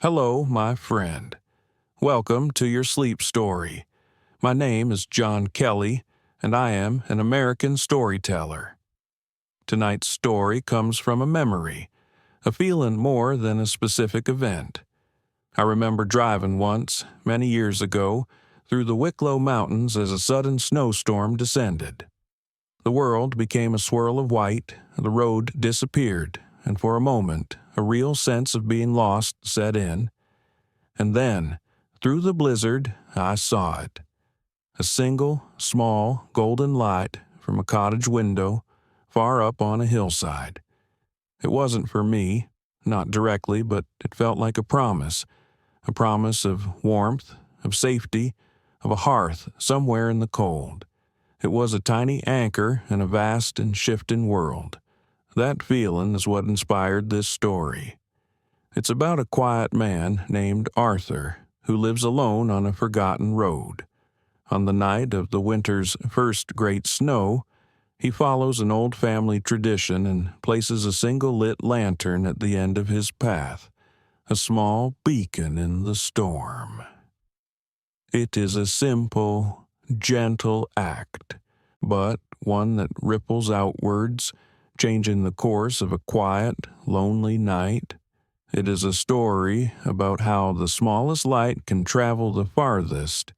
Hello, my friend. Welcome to your sleep story. My name is John Kelly, and I am an American storyteller. Tonight's story comes from a memory, a feeling more than a specific event. I remember driving once, many years ago, through the Wicklow Mountains as a sudden snowstorm descended. The world became a swirl of white, the road disappeared, and for a moment, a real sense of being lost set in. And then, through the blizzard, I saw it. A single, small, golden light from a cottage window, far up on a hillside. It wasn't for me, not directly, but it felt like a promise of warmth, of safety, of a hearth somewhere in the cold. It was a tiny anchor in a vast and shifting world. That feeling is what inspired this story. It's about a quiet man named Arthur who lives alone on a forgotten road. On the night of the winter's first great snow, he follows an old family tradition and places a single lit lantern at the end of his path, a small beacon in the storm. It is a simple, gentle act, but one that ripples outwards, changing the course of a quiet, lonely night. It is a story about how the smallest light can travel the farthest,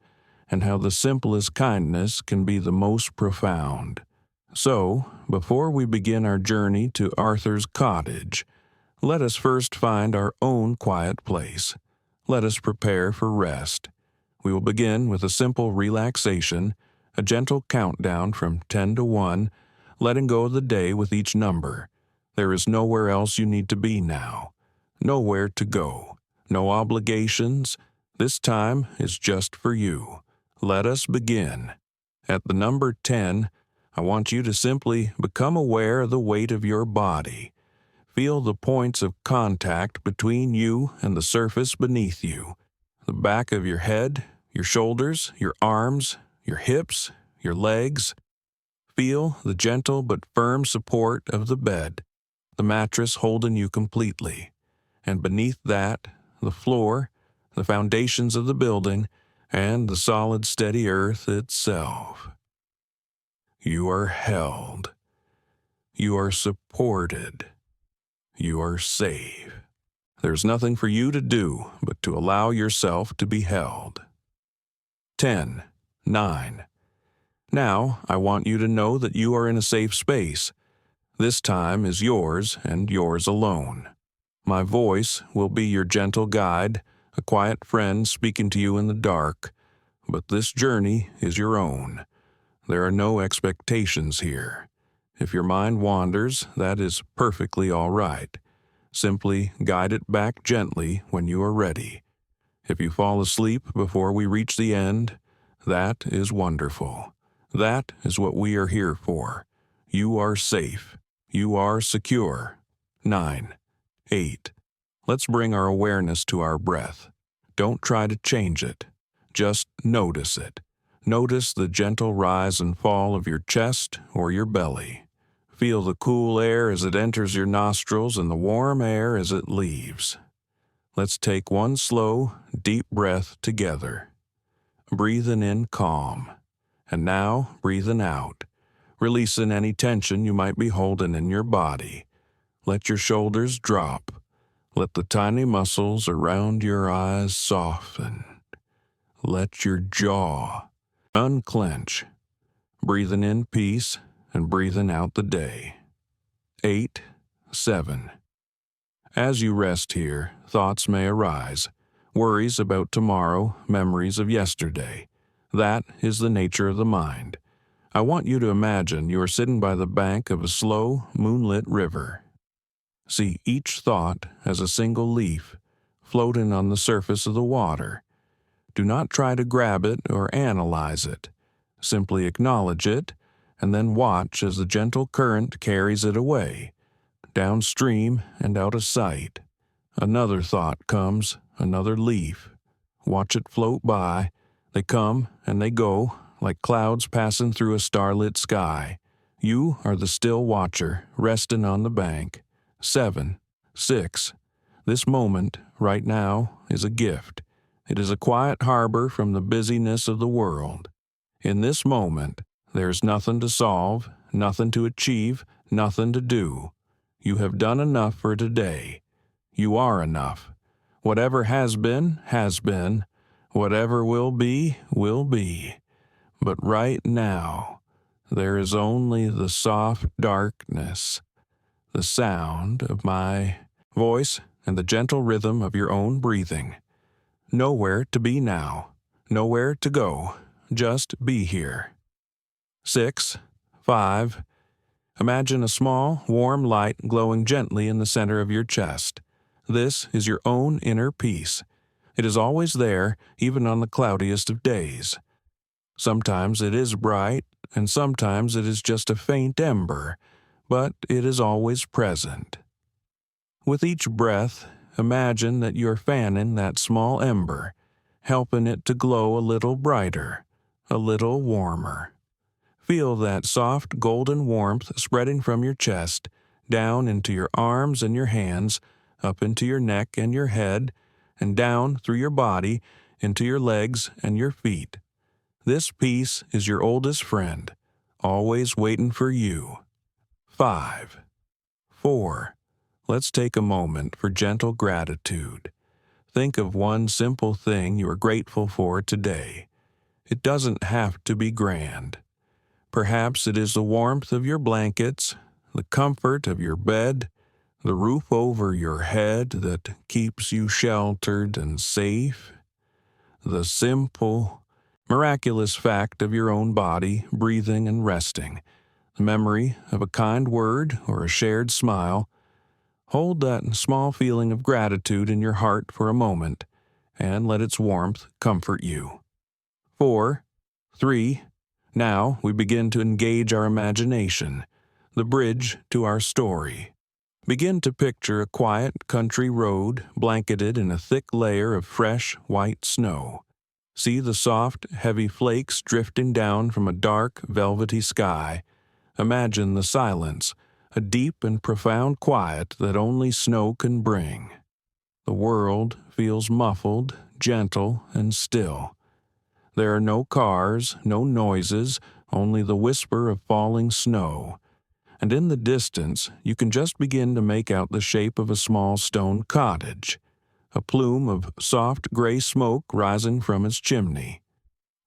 and how the simplest kindness can be the most profound. So, before we begin our journey to Arthur's cottage, let us first find our own quiet place. Let us prepare for rest. We will begin with a simple relaxation, a gentle countdown from 10 to 1, letting go of the day with each number. There is nowhere else you need to be now. Nowhere to go. No obligations. This time is just for you. Let us begin. At the number 10, I want you to simply become aware of the weight of your body. Feel the points of contact between you and the surface beneath you. The back of your head, your shoulders, your arms, your hips, your legs. Feel the gentle but firm support of the bed, the mattress holding you completely. And beneath that, the floor, the foundations of the building, and the solid, steady earth itself. You are held. You are supported. You are safe. There's nothing for you to do but to allow yourself to be held. 10, 9. Now, I want you to know that you are in a safe space. This time is yours and yours alone. My voice will be your gentle guide, a quiet friend speaking to you in the dark, but this journey is your own. There are no expectations here. If your mind wanders, that is perfectly all right. Simply guide it back gently when you are ready. If you fall asleep before we reach the end, that is wonderful. That is what we are here for. You are safe. You are secure. 9, 8. Let's bring our awareness to our breath. Don't try to change it. Just notice it. Notice the gentle rise and fall of your chest or your belly. Feel the cool air as it enters your nostrils and the warm air as it leaves. Let's take one slow, deep breath together. Breathing in calm. And now, breathing out. Releasing any tension you might be holding in your body. Let your shoulders drop. Let the tiny muscles around your eyes soften. Let your jaw unclench. Breathing in peace and breathing out the day. 8, 7. As you rest here, thoughts may arise. Worries about tomorrow, memories of yesterday. That is the nature of the mind. I want you to imagine you are sitting by the bank of a slow, moonlit river. See each thought as a single leaf, floating on the surface of the water. Do not try to grab it or analyze it. Simply acknowledge it, and then watch as the gentle current carries it away, downstream and out of sight. Another thought comes, another leaf. Watch it float by. They come and they go, like clouds passing through a starlit sky. You are the still watcher, resting on the bank. 7, 6. This moment, right now, is a gift. It is a quiet harbor from the busyness of the world. In this moment, there is nothing to solve, nothing to achieve, nothing to do. You have done enough for today. You are enough. Whatever has been, has been. Whatever will be, will be. But right now, there is only the soft darkness, the sound of my voice, and the gentle rhythm of your own breathing. Nowhere to be now, nowhere to go, just be here. 6, 5. Imagine a small, warm light glowing gently in the center of your chest. This is your own inner peace. It is always there, even on the cloudiest of days. Sometimes it is bright, and sometimes it is just a faint ember, but it is always present. With each breath, imagine that you're fanning that small ember, helping it to glow a little brighter, a little warmer. Feel that soft golden warmth spreading from your chest, down into your arms and your hands, up into your neck and your head, and down through your body into your legs and your feet. This peace is your oldest friend, always waiting for you. 5, 4. Let's take a moment for gentle gratitude. Think of one simple thing you are grateful for today. It doesn't have to be grand. Perhaps it is the warmth of your blankets, the comfort of your bed, the roof over your head that keeps you sheltered and safe, the simple, miraculous fact of your own body breathing and resting, the memory of a kind word or a shared smile. Hold that small feeling of gratitude in your heart for a moment, and let its warmth comfort you. 4, 3. Now we begin to engage our imagination, the bridge to our story. Begin to picture a quiet country road blanketed in a thick layer of fresh white snow. See the soft, heavy flakes drifting down from a dark, velvety sky. Imagine the silence, a deep and profound quiet that only snow can bring. The world feels muffled, gentle, and still. There are no cars, no noises, only the whisper of falling snow. And in the distance, you can just begin to make out the shape of a small stone cottage, a plume of soft gray smoke rising from its chimney.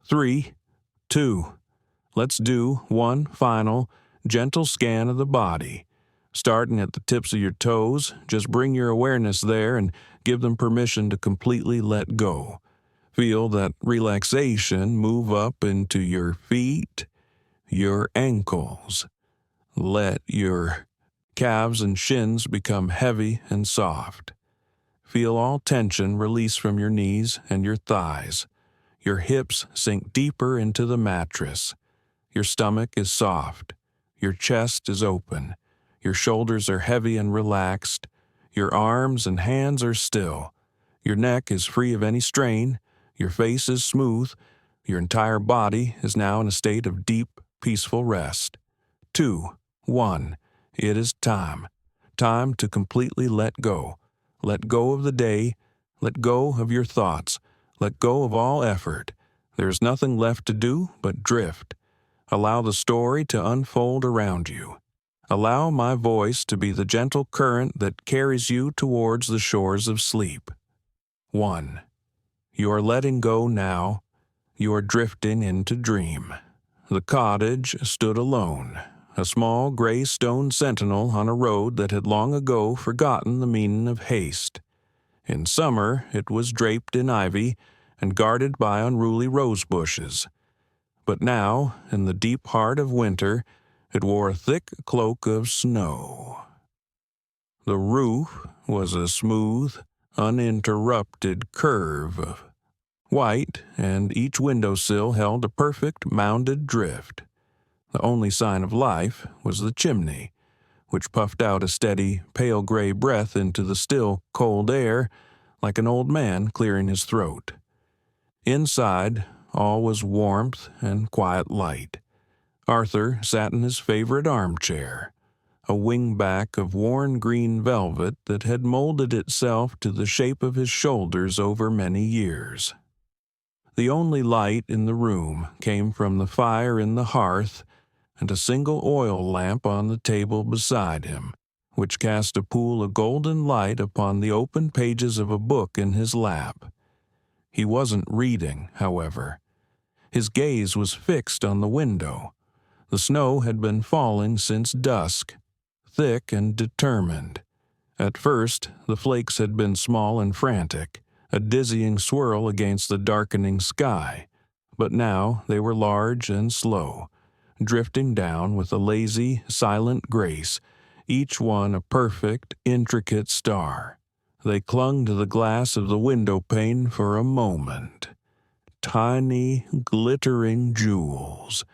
3, 2. Let's do one final, gentle scan of the body. Starting at the tips of your toes, just bring your awareness there and give them permission to completely let go. Feel that relaxation move up into your feet, your ankles. Let your calves and shins become heavy and soft. Feel all tension release from your knees and your thighs. Your hips sink deeper into the mattress. Your stomach is soft. Your chest is open. Your shoulders are heavy and relaxed. Your arms and hands are still. Your neck is free of any strain. Your face is smooth. Your entire body is now in a state of deep, peaceful rest. 2, 1. It is time. Time to completely let go. Let go of the day. Let go of your thoughts. Let go of all effort. There is nothing left to do but drift. Allow the story to unfold around you. Allow my voice to be the gentle current that carries you towards the shores of sleep. 1. You are letting go now. You are drifting into dream. The cottage stood alone, a small gray stone sentinel on a road that had long ago forgotten the meaning of haste. In summer it was draped in ivy and guarded by unruly rose bushes. But now, in the deep heart of winter, it wore a thick cloak of snow. The roof was a smooth, uninterrupted curve of white, and each windowsill held a perfect mounded drift. The only sign of life was the chimney, which puffed out a steady, pale gray breath into the still, cold air, like an old man clearing his throat. Inside, all was warmth and quiet light. Arthur sat in his favorite armchair, a wingback of worn green velvet that had molded itself to the shape of his shoulders over many years. The only light in the room came from the fire in the hearth and a single oil lamp on the table beside him, which cast a pool of golden light upon the open pages of a book in his lap. He wasn't reading, however. His gaze was fixed on the window. The snow had been falling since dusk, thick and determined. At first, the flakes had been small and frantic, a dizzying swirl against the darkening sky, but now they were large and slow, drifting down with a lazy, silent grace, each one a perfect, intricate star. They clung to the glass of the window pane for a moment, tiny, glittering jewels,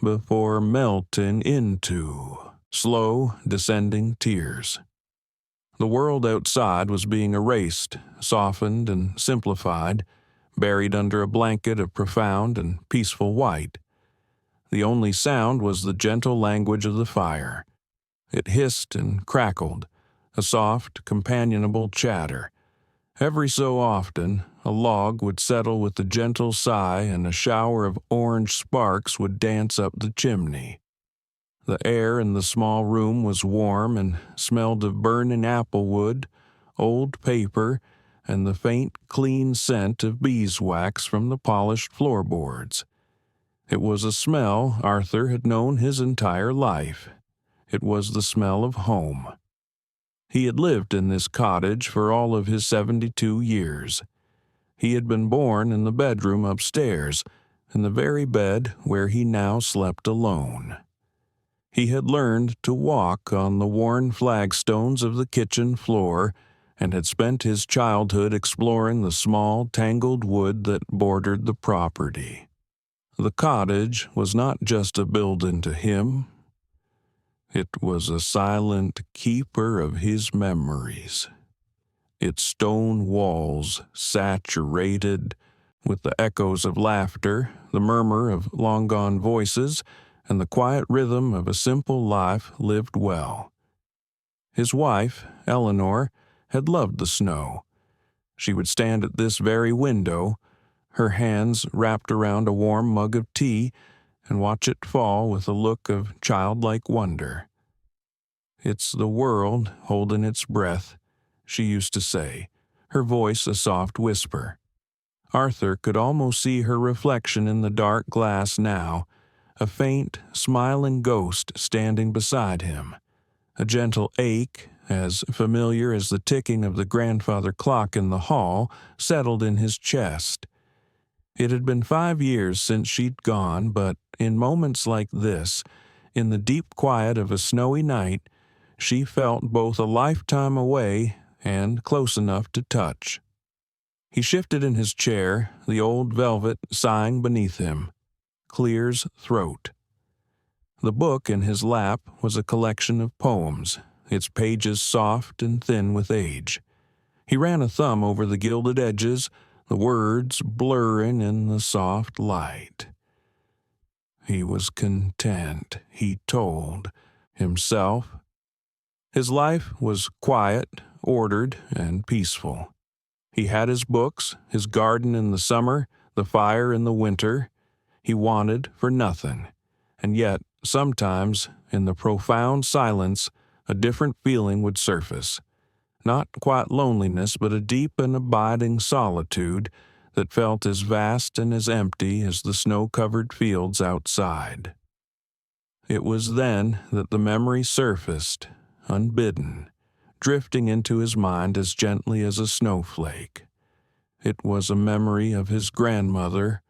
before melting into slow, descending tears. The world outside was being erased, softened and simplified, buried under a blanket of profound and peaceful white. The only sound was the gentle language of the fire. It hissed and crackled, a soft, companionable chatter. Every so often, a log would settle with a gentle sigh and a shower of orange sparks would dance up the chimney. The air in the small room was warm and smelled of burning apple wood, old paper, and the faint, clean scent of beeswax from the polished floorboards. It was a smell Arthur had known his entire life. It was the smell of home. He had lived in this cottage for all of his 72 years. He had been born in the bedroom upstairs, in the very bed where he now slept alone. He had learned to walk on the worn flagstones of the kitchen floor and had spent his childhood exploring the small, tangled wood that bordered the property. The cottage was not just a building to him. It was a silent keeper of his memories. Its stone walls saturated with the echoes of laughter, the murmur of long-gone voices, and the quiet rhythm of a simple life lived well. His wife, Eleanor, had loved the snow. She would stand at this very window, her hands wrapped around a warm mug of tea, and watch it fall with a look of childlike wonder. "It's the world holding its breath," she used to say, her voice a soft whisper. Arthur could almost see her reflection in the dark glass now, a faint, smiling ghost standing beside him. A gentle ache, as familiar as the ticking of the grandfather clock in the hall, settled in his chest. It had been 5 years since she'd gone, but in moments like this, in the deep quiet of a snowy night, she felt both a lifetime away and close enough to touch. He shifted in his chair, the old velvet sighing beneath him. Clear's throat. The book in his lap was a collection of poems, its pages soft and thin with age. He ran a thumb over the gilded edges, the words blurring in the soft light. He was content, he told himself. His life was quiet, ordered, and peaceful. He had his books, his garden in the summer, the fire in the winter. He wanted for nothing, and yet, sometimes, in the profound silence, a different feeling would surface. Not quite loneliness, but a deep and abiding solitude that felt as vast and as empty as the snow-covered fields outside. It was then that the memory surfaced, unbidden, drifting into his mind as gently as a snowflake. It was a memory of his grandmother,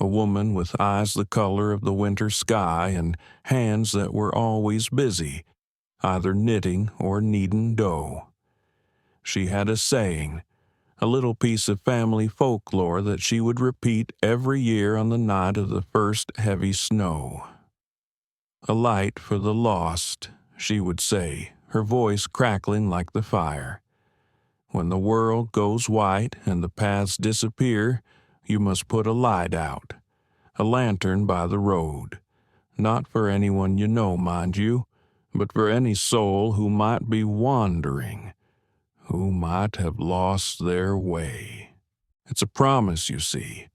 a woman with eyes the color of the winter sky and hands that were always busy, either knitting or kneading dough. She had a saying, a little piece of family folklore that she would repeat every year on the night of the first heavy snow. "A light for the lost," she would say, her voice crackling like the fire. "When the world goes white and the paths disappear, you must put a light out, a lantern by the road. Not for anyone you know, mind you, but for any soul who might be wandering, who might have lost their way. It's a promise, you see,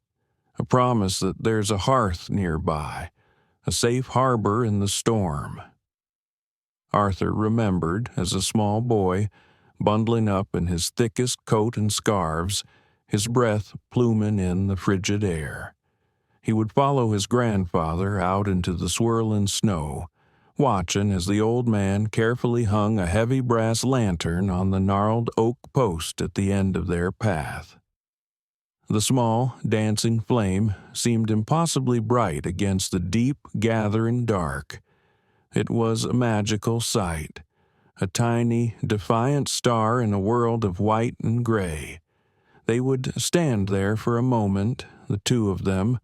a promise that there's a hearth nearby, a safe harbor in the storm. Arthur remembered, as a small boy, bundling up in his thickest coat and scarves, his breath pluming in the frigid air. He would follow his grandfather out into the swirling snow, watching as the old man carefully hung a heavy brass lantern on the gnarled oak post at the end of their path. The small, dancing flame seemed impossibly bright against the deep, gathering dark. It was a magical sight, a tiny, defiant star in a world of white and gray. They would stand there for a moment, the two of them,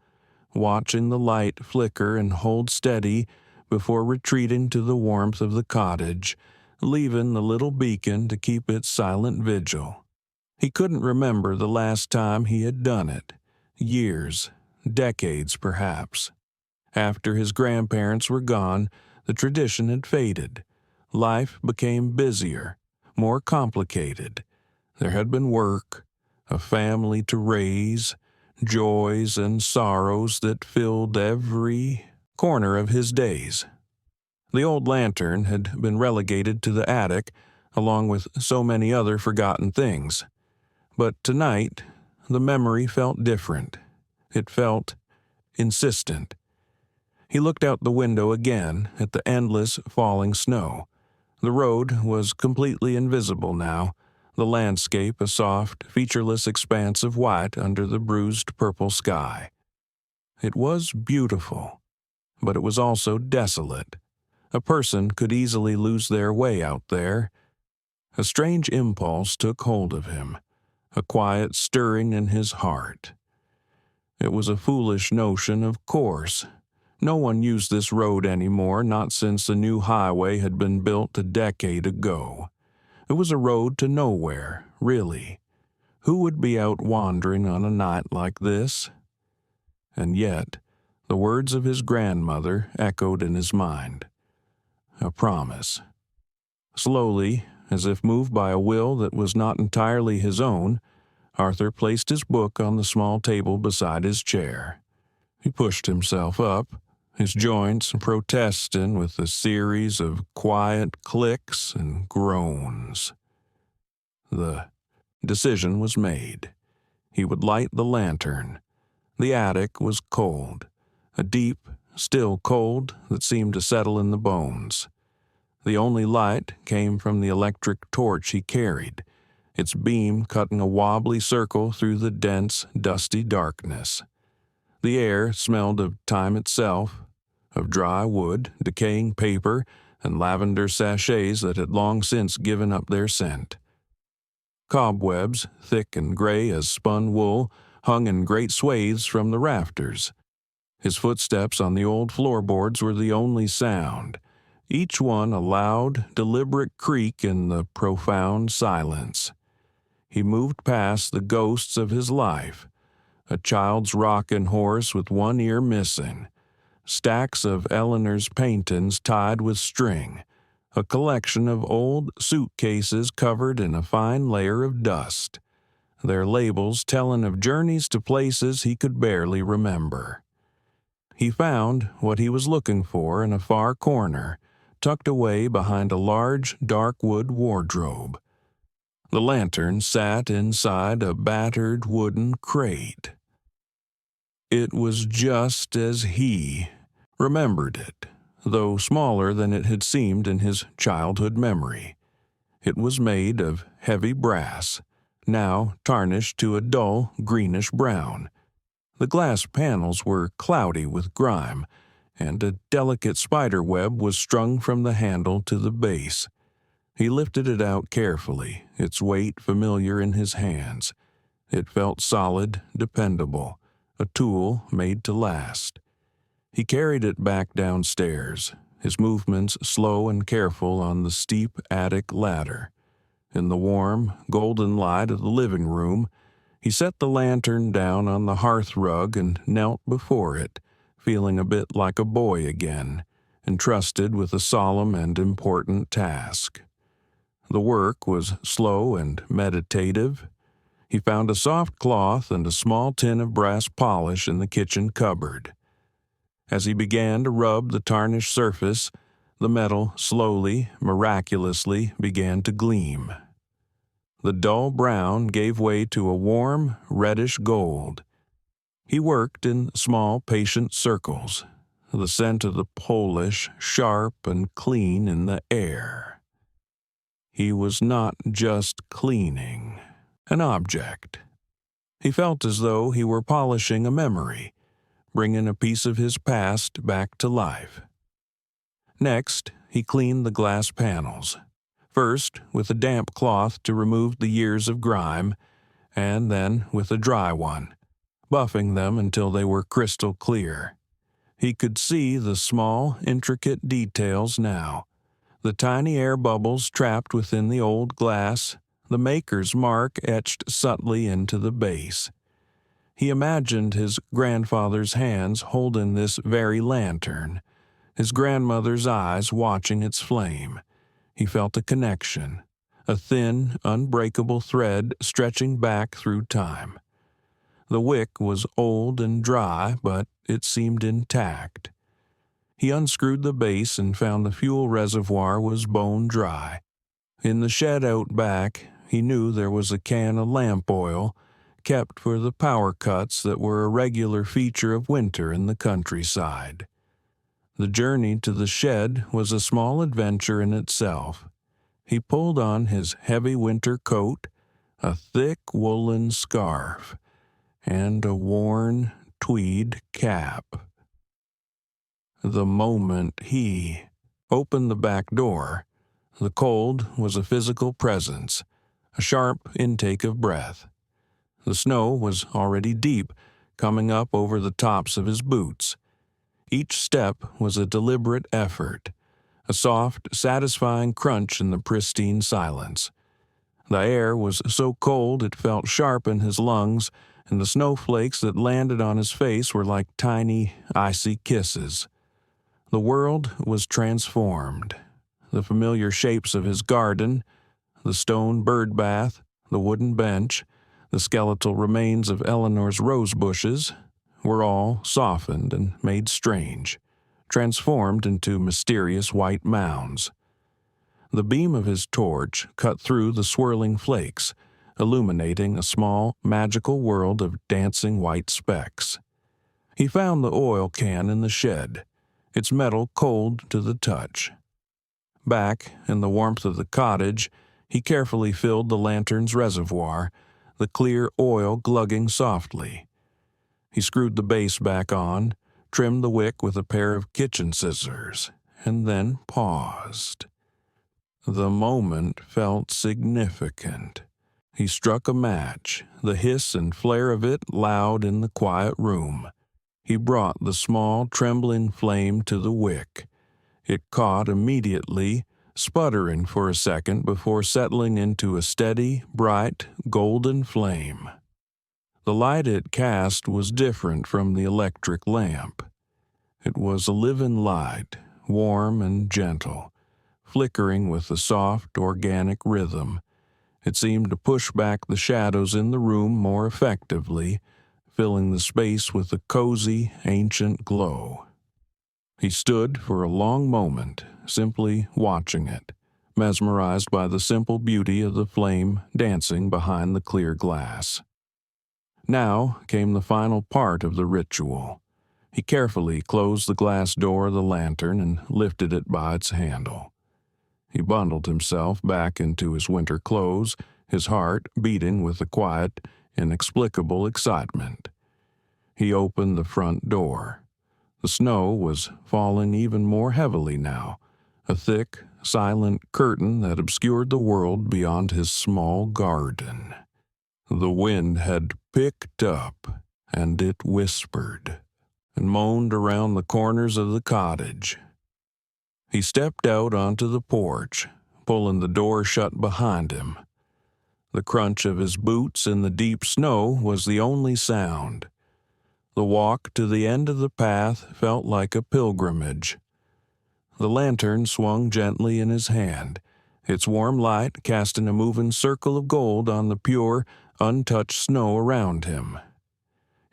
watching the light flicker and hold steady before retreating to the warmth of the cottage, leaving the little beacon to keep its silent vigil. He couldn't remember the last time he had done it. Years, decades perhaps. After his grandparents were gone, the tradition had faded. Life became busier, more complicated. There had been work, a family to raise, joys and sorrows that filled every corner of his days. The old lantern had been relegated to the attic, along with so many other forgotten things. But tonight, the memory felt different. It felt insistent. He looked out the window again at the endless falling snow. The road was completely invisible now, the landscape a soft, featureless expanse of white under the bruised purple sky. It was beautiful, but it was also desolate. A person could easily lose their way out there. A strange impulse took hold of him, a quiet stirring in his heart. It was a foolish notion, of course. No one used this road anymore, not since the new highway had been built a decade ago. It was a road to nowhere, really. Who would be out wandering on a night like this? And yet, the words of his grandmother echoed in his mind. A promise. Slowly, as if moved by a will that was not entirely his own, Arthur placed his book on the small table beside his chair. He pushed himself up, his joints protesting with a series of quiet clicks and groans. The decision was made. He would light the lantern. The attic was cold, a deep, still cold that seemed to settle in the bones. The only light came from the electric torch he carried, its beam cutting a wobbly circle through the dense, dusty darkness. The air smelled of time itself, of dry wood, decaying paper, and lavender sachets that had long since given up their scent. Cobwebs, thick and gray as spun wool, hung in great swathes from the rafters. His footsteps on the old floorboards were the only sound, each one a loud, deliberate creak in the profound silence. He moved past the ghosts of his life, a child's rocking horse with one ear missing, stacks of Eleanor's paintings tied with string, a collection of old suitcases covered in a fine layer of dust, their labels telling of journeys to places he could barely remember. He found what he was looking for in a far corner, tucked away behind a large, dark wood wardrobe. The lantern sat inside a battered wooden crate. It was just as he remembered it, though smaller than it had seemed in his childhood memory. It was made of heavy brass, now tarnished to a dull greenish brown. The glass panels were cloudy with grime, and a delicate spider web was strung from the handle to the base. He lifted it out carefully, its weight familiar in his hands. It felt solid, dependable, a tool made to last. He carried it back downstairs, his movements slow and careful on the steep attic ladder. In the warm, golden light of the living room, he set the lantern down on the hearth rug and knelt before it, feeling a bit like a boy again, entrusted with a solemn and important task. The work was slow and meditative. He found a soft cloth and a small tin of brass polish in the kitchen cupboard. As he began to rub the tarnished surface, the metal slowly, miraculously began to gleam. The dull brown gave way to a warm, reddish gold. He worked in small, patient circles, the scent of the polish sharp and clean in the air. He was not just cleaning an object. He felt as though he were polishing a memory, bringing a piece of his past back to life. Next, he cleaned the glass panels, first with a damp cloth to remove the years of grime, and then with a dry one, buffing them until they were crystal clear. He could see the small, intricate details now, the tiny air bubbles trapped within the old glass, the maker's mark etched subtly into the base. He imagined his grandfather's hands holding this very lantern, his grandmother's eyes watching its flame. He felt a connection, a thin, unbreakable thread stretching back through time. The wick was old and dry, but it seemed intact. He unscrewed the base and found the fuel reservoir was bone dry. In the shed out back, he knew there was a can of lamp oil, kept for the power cuts that were a regular feature of winter in the countryside. The journey to the shed was a small adventure in itself. He pulled on his heavy winter coat, a thick woolen scarf, and a worn tweed cap. The moment he opened the back door, the cold was a physical presence, a sharp intake of breath. The snow was already deep, coming up over the tops of his boots. Each step was a deliberate effort, a soft, satisfying crunch in the pristine silence. The air was so cold it felt sharp in his lungs, and the snowflakes that landed on his face were like tiny, icy kisses. The world was transformed. The familiar shapes of his garden, the stone bird bath, the wooden bench, the skeletal remains of Eleanor's rose bushes, were all softened and made strange, transformed into mysterious white mounds. The beam of his torch cut through the swirling flakes, illuminating a small, magical world of dancing white specks. He found the oil can in the shed, its metal cold to the touch. Back in the warmth of the cottage, he carefully filled the lantern's reservoir, the clear oil glugging softly. He screwed the base back on, trimmed the wick with a pair of kitchen scissors, and then paused. The moment felt significant. He struck a match, the hiss and flare of it loud in the quiet room. He brought the small, trembling flame to the wick. It caught immediately, sputtering for a second before settling into a steady, bright, golden flame. The light it cast was different from the electric lamp. It was a living light, warm and gentle, flickering with a soft, organic rhythm. It seemed to push back the shadows in the room more effectively, filling the space with a cozy, ancient glow. He stood for a long moment, simply watching it, mesmerized by the simple beauty of the flame dancing behind the clear glass. Now came the final part of the ritual. He carefully closed the glass door of the lantern and lifted it by its handle. He bundled himself back into his winter clothes, his heart beating with a quiet, inexplicable excitement. He opened the front door. The snow was falling even more heavily now, a thick, silent curtain that obscured the world beyond his small garden. The wind had picked up, and it whispered and moaned around the corners of the cottage. He stepped out onto the porch, pulling the door shut behind him. The crunch of his boots in the deep snow was the only sound. The walk to the end of the path felt like a pilgrimage. The lantern swung gently in his hand, its warm light casting a moving circle of gold on the pure, untouched snow around him.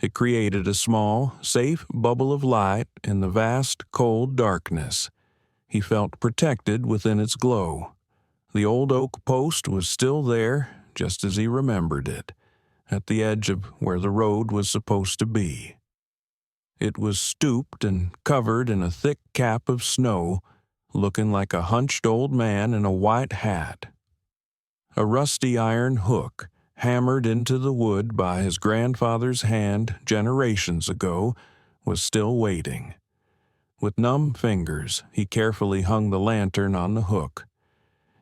It created a small, safe bubble of light in the vast, cold darkness. He felt protected within its glow. The old oak post was still there, just as he remembered it, at the edge of where the road was supposed to be. It was stooped and covered in a thick cap of snow, looking like a hunched old man in a white hat. A rusty iron hook, hammered into the wood by his grandfather's hand generations ago, was still waiting. With numb fingers, he carefully hung the lantern on the hook.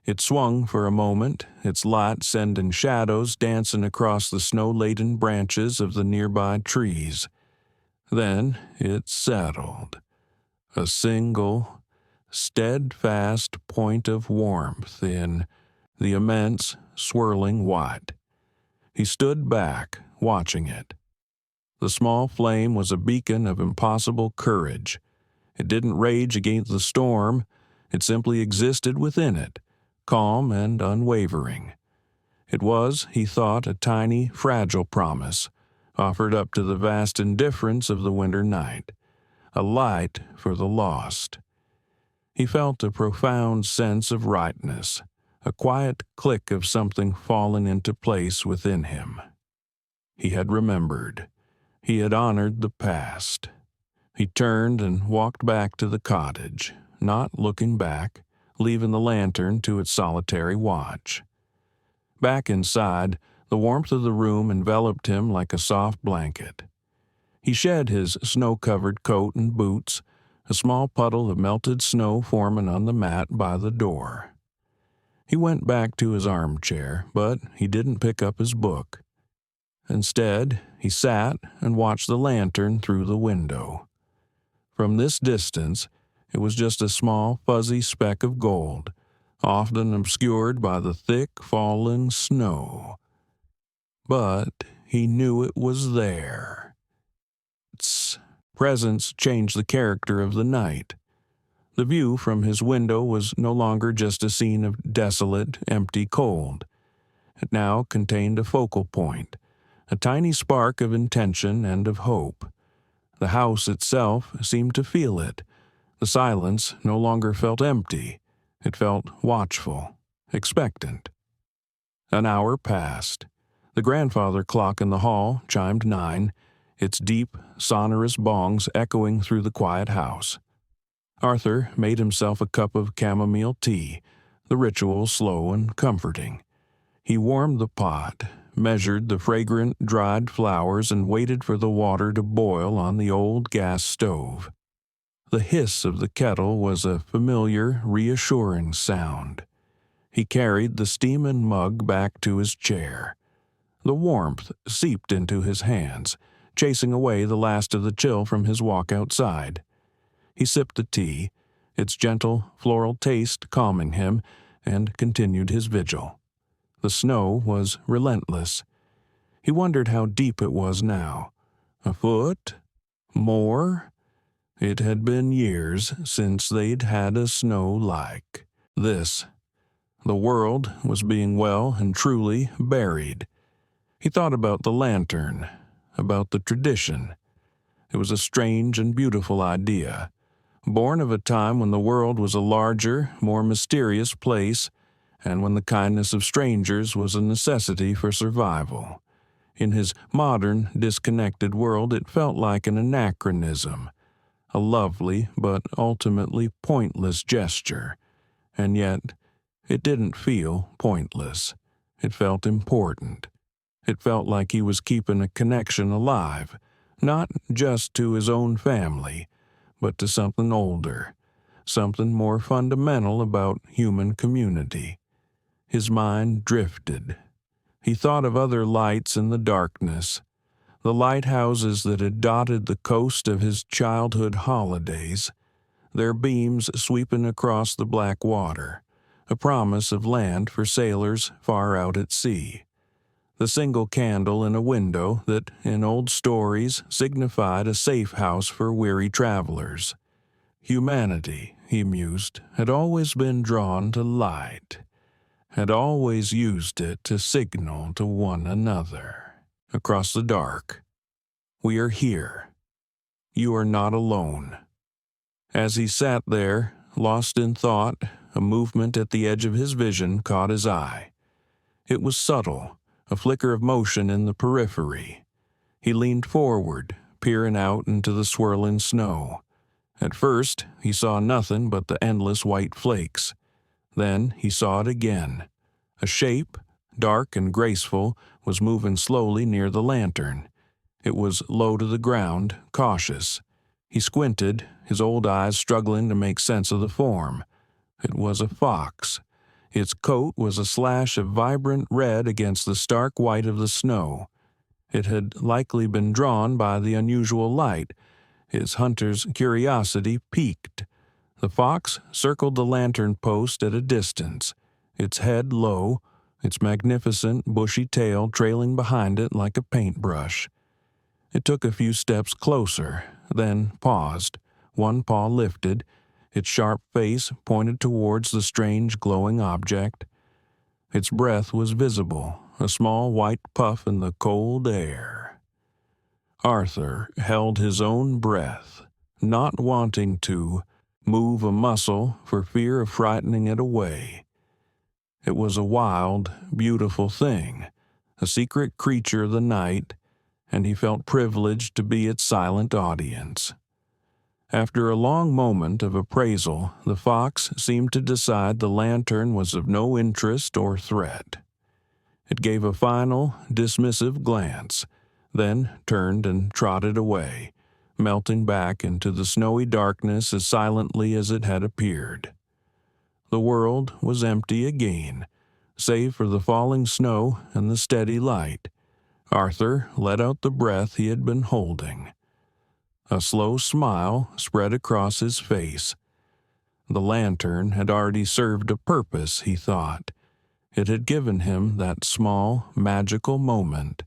It swung for a moment, its light sending shadows dancing across the snow-laden branches of the nearby trees. Then it settled, a single, steadfast point of warmth in the immense, swirling white. He stood back, watching it. The small flame was a beacon of impossible courage. It didn't rage against the storm, it simply existed within it, calm and unwavering. It was, he thought, a tiny, fragile promise, offered up to the vast indifference of the winter night, a light for the lost. He felt a profound sense of rightness, a quiet click of something falling into place within him. He had remembered. He had honored the past. He turned and walked back to the cottage, not looking back, leaving the lantern to its solitary watch. Back inside, the warmth of the room enveloped him like a soft blanket. He shed his snow-covered coat and boots, a small puddle of melted snow forming on the mat by the door. He went back to his armchair, but he didn't pick up his book. Instead, he sat and watched the lantern through the window. From this distance, it was just a small, fuzzy speck of gold, often obscured by the thick, falling snow. But he knew it was there. Its presence changed the character of the night. The view from his window was no longer just a scene of desolate, empty cold. It now contained a focal point, a tiny spark of intention and of hope. The house itself seemed to feel it. The silence no longer felt empty. It felt watchful, expectant. An hour passed. The grandfather clock in the hall chimed 9, its deep, sonorous bongs echoing through the quiet house. Arthur made himself a cup of chamomile tea, the ritual slow and comforting. He warmed the pot, measured the fragrant, dried flowers, and waited for the water to boil on the old gas stove. The hiss of the kettle was a familiar, reassuring sound. He carried the steaming mug back to his chair. The warmth seeped into his hands, chasing away the last of the chill from his walk outside. He sipped the tea, its gentle, floral taste calming him, and continued his vigil. The snow was relentless. He wondered how deep it was now. A foot? More? It had been years since they'd had a snow like this. The world was being well and truly buried. He thought about the lantern, about the tradition. It was a strange and beautiful idea, born of a time when the world was a larger, more mysterious place, and when the kindness of strangers was a necessity for survival. In his modern, disconnected world, it felt like an anachronism, a lovely but ultimately pointless gesture, and yet it didn't feel pointless. It felt important. It felt like he was keeping a connection alive, not just to his own family, but to something older, something more fundamental about human community. His mind drifted. He thought of other lights in the darkness, the lighthouses that had dotted the coast of his childhood holidays, their beams sweeping across the black water, a promise of land for sailors far out at sea. The single candle in a window that, in old stories, signified a safe house for weary travelers. Humanity, he mused, had always been drawn to light, had always used it to signal to one another. Across the dark, we are here. You are not alone. As he sat there, lost in thought, a movement at the edge of his vision caught his eye. It was subtle, a flicker of motion in the periphery. He leaned forward, peering out into the swirling snow. At first, he saw nothing but the endless white flakes. Then he saw it again. A shape, dark and graceful, was moving slowly near the lantern. It was low to the ground, cautious. He squinted, his old eyes struggling to make sense of the form. It was a fox. Its coat was a slash of vibrant red against the stark white of the snow. It had likely been drawn by the unusual light. His hunter's curiosity piqued. The fox circled the lantern post at a distance, its head low, its magnificent bushy tail trailing behind it like a paintbrush. It took a few steps closer, then paused, one paw lifted, its sharp face pointed towards the strange glowing object. Its breath was visible, a small white puff in the cold air. Arthur held his own breath, not wanting to move a muscle for fear of frightening it away. It was a wild, beautiful thing, a secret creature of the night, and he felt privileged to be its silent audience. After a long moment of appraisal, the fox seemed to decide the lantern was of no interest or threat. It gave a final, dismissive glance, then turned and trotted away, melting back into the snowy darkness as silently as it had appeared. The world was empty again, save for the falling snow and the steady light. Arthur let out the breath he had been holding. A slow smile spread across his face. The lantern had already served a purpose, he thought. It had given him that small, magical moment,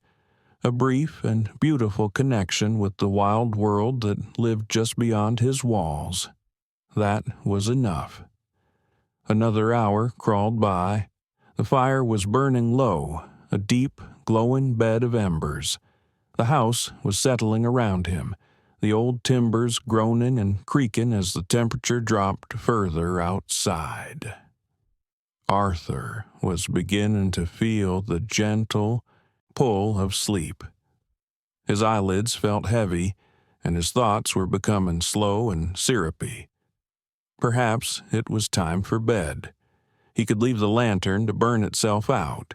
a brief and beautiful connection with the wild world that lived just beyond his walls. That was enough. Another hour crawled by. The fire was burning low, a deep, glowing bed of embers. The house was settling around him, the old timbers groaning and creaking as the temperature dropped further outside. Arthur was beginning to feel the gentle pull of sleep. His eyelids felt heavy, and his thoughts were becoming slow and syrupy. Perhaps it was time for bed. He could leave the lantern to burn itself out.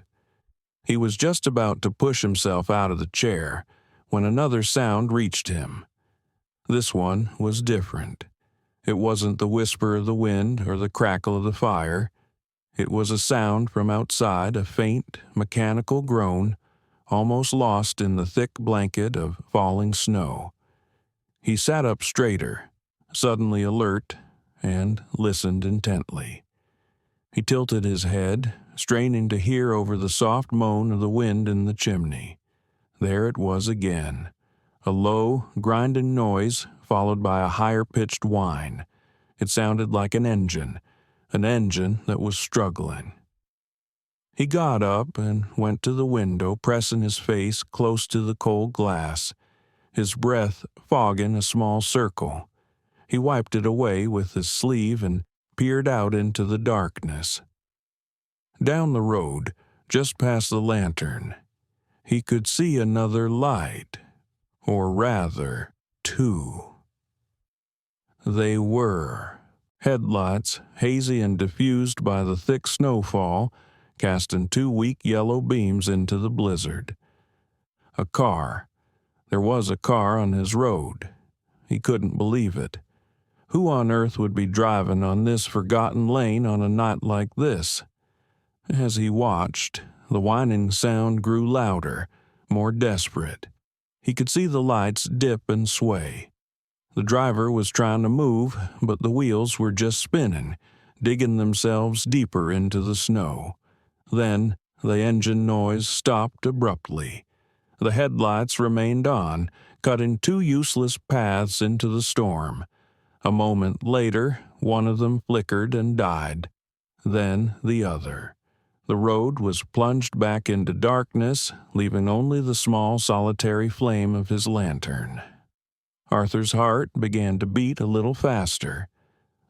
He was just about to push himself out of the chair when another sound reached him. This one was different. It wasn't the whisper of the wind or the crackle of the fire. It was a sound from outside, a faint, mechanical groan, almost lost in the thick blanket of falling snow. He sat up straighter, suddenly alert, and listened intently. He tilted his head, straining to hear over the soft moan of the wind in the chimney. There it was again, a low, grinding noise followed by a higher-pitched whine. It sounded like an engine that was struggling. He got up and went to the window, pressing his face close to the cold glass, his breath fogging a small circle. He wiped it away with his sleeve and peered out into the darkness. Down the road, just past the lantern, he could see another light, or rather, two. They were headlights, hazy and diffused by the thick snowfall, casting two weak yellow beams into the blizzard. A car. There was a car on his road. He couldn't believe it. Who on earth would be driving on this forgotten lane on a night like this? As he watched, the whining sound grew louder, more desperate. He could see the lights dip and sway. The driver was trying to move, but the wheels were just spinning, digging themselves deeper into the snow. Then the engine noise stopped abruptly. The headlights remained on, cutting two useless paths into the storm. A moment later, one of them flickered and died, then the other. The road was plunged back into darkness, leaving only the small solitary flame of his lantern. Arthur's heart began to beat a little faster.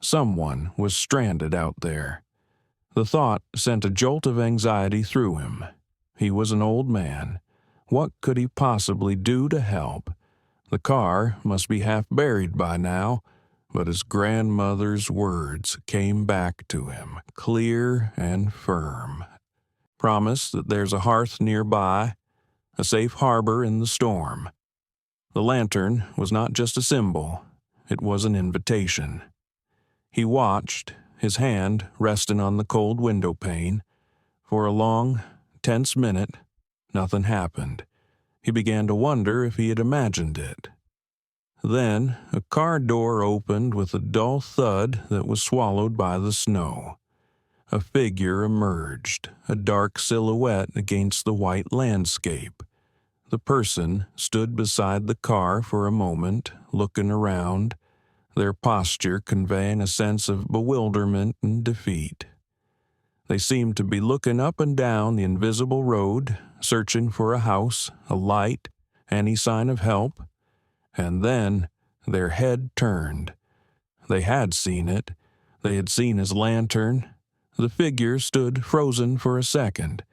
Someone was stranded out there. The thought sent a jolt of anxiety through him. He was an old man. What could he possibly do to help? The car must be half buried by now, but his grandmother's words came back to him, clear and firm. Promise that there's a hearth nearby, a safe harbor in the storm. The lantern was not just a symbol, it was an invitation. He watched, his hand resting on the cold window pane. For a long, tense minute, nothing happened. He began to wonder if he had imagined it. Then a car door opened with a dull thud that was swallowed by the snow. A figure emerged, a dark silhouette against the white landscape. The person stood beside the car for a moment, looking around, their posture conveying a sense of bewilderment and defeat. They seemed to be looking up and down the invisible road, searching for a house, a light, any sign of help. And then their head turned. They had seen it. They had seen his lantern. The figure stood frozen for a second,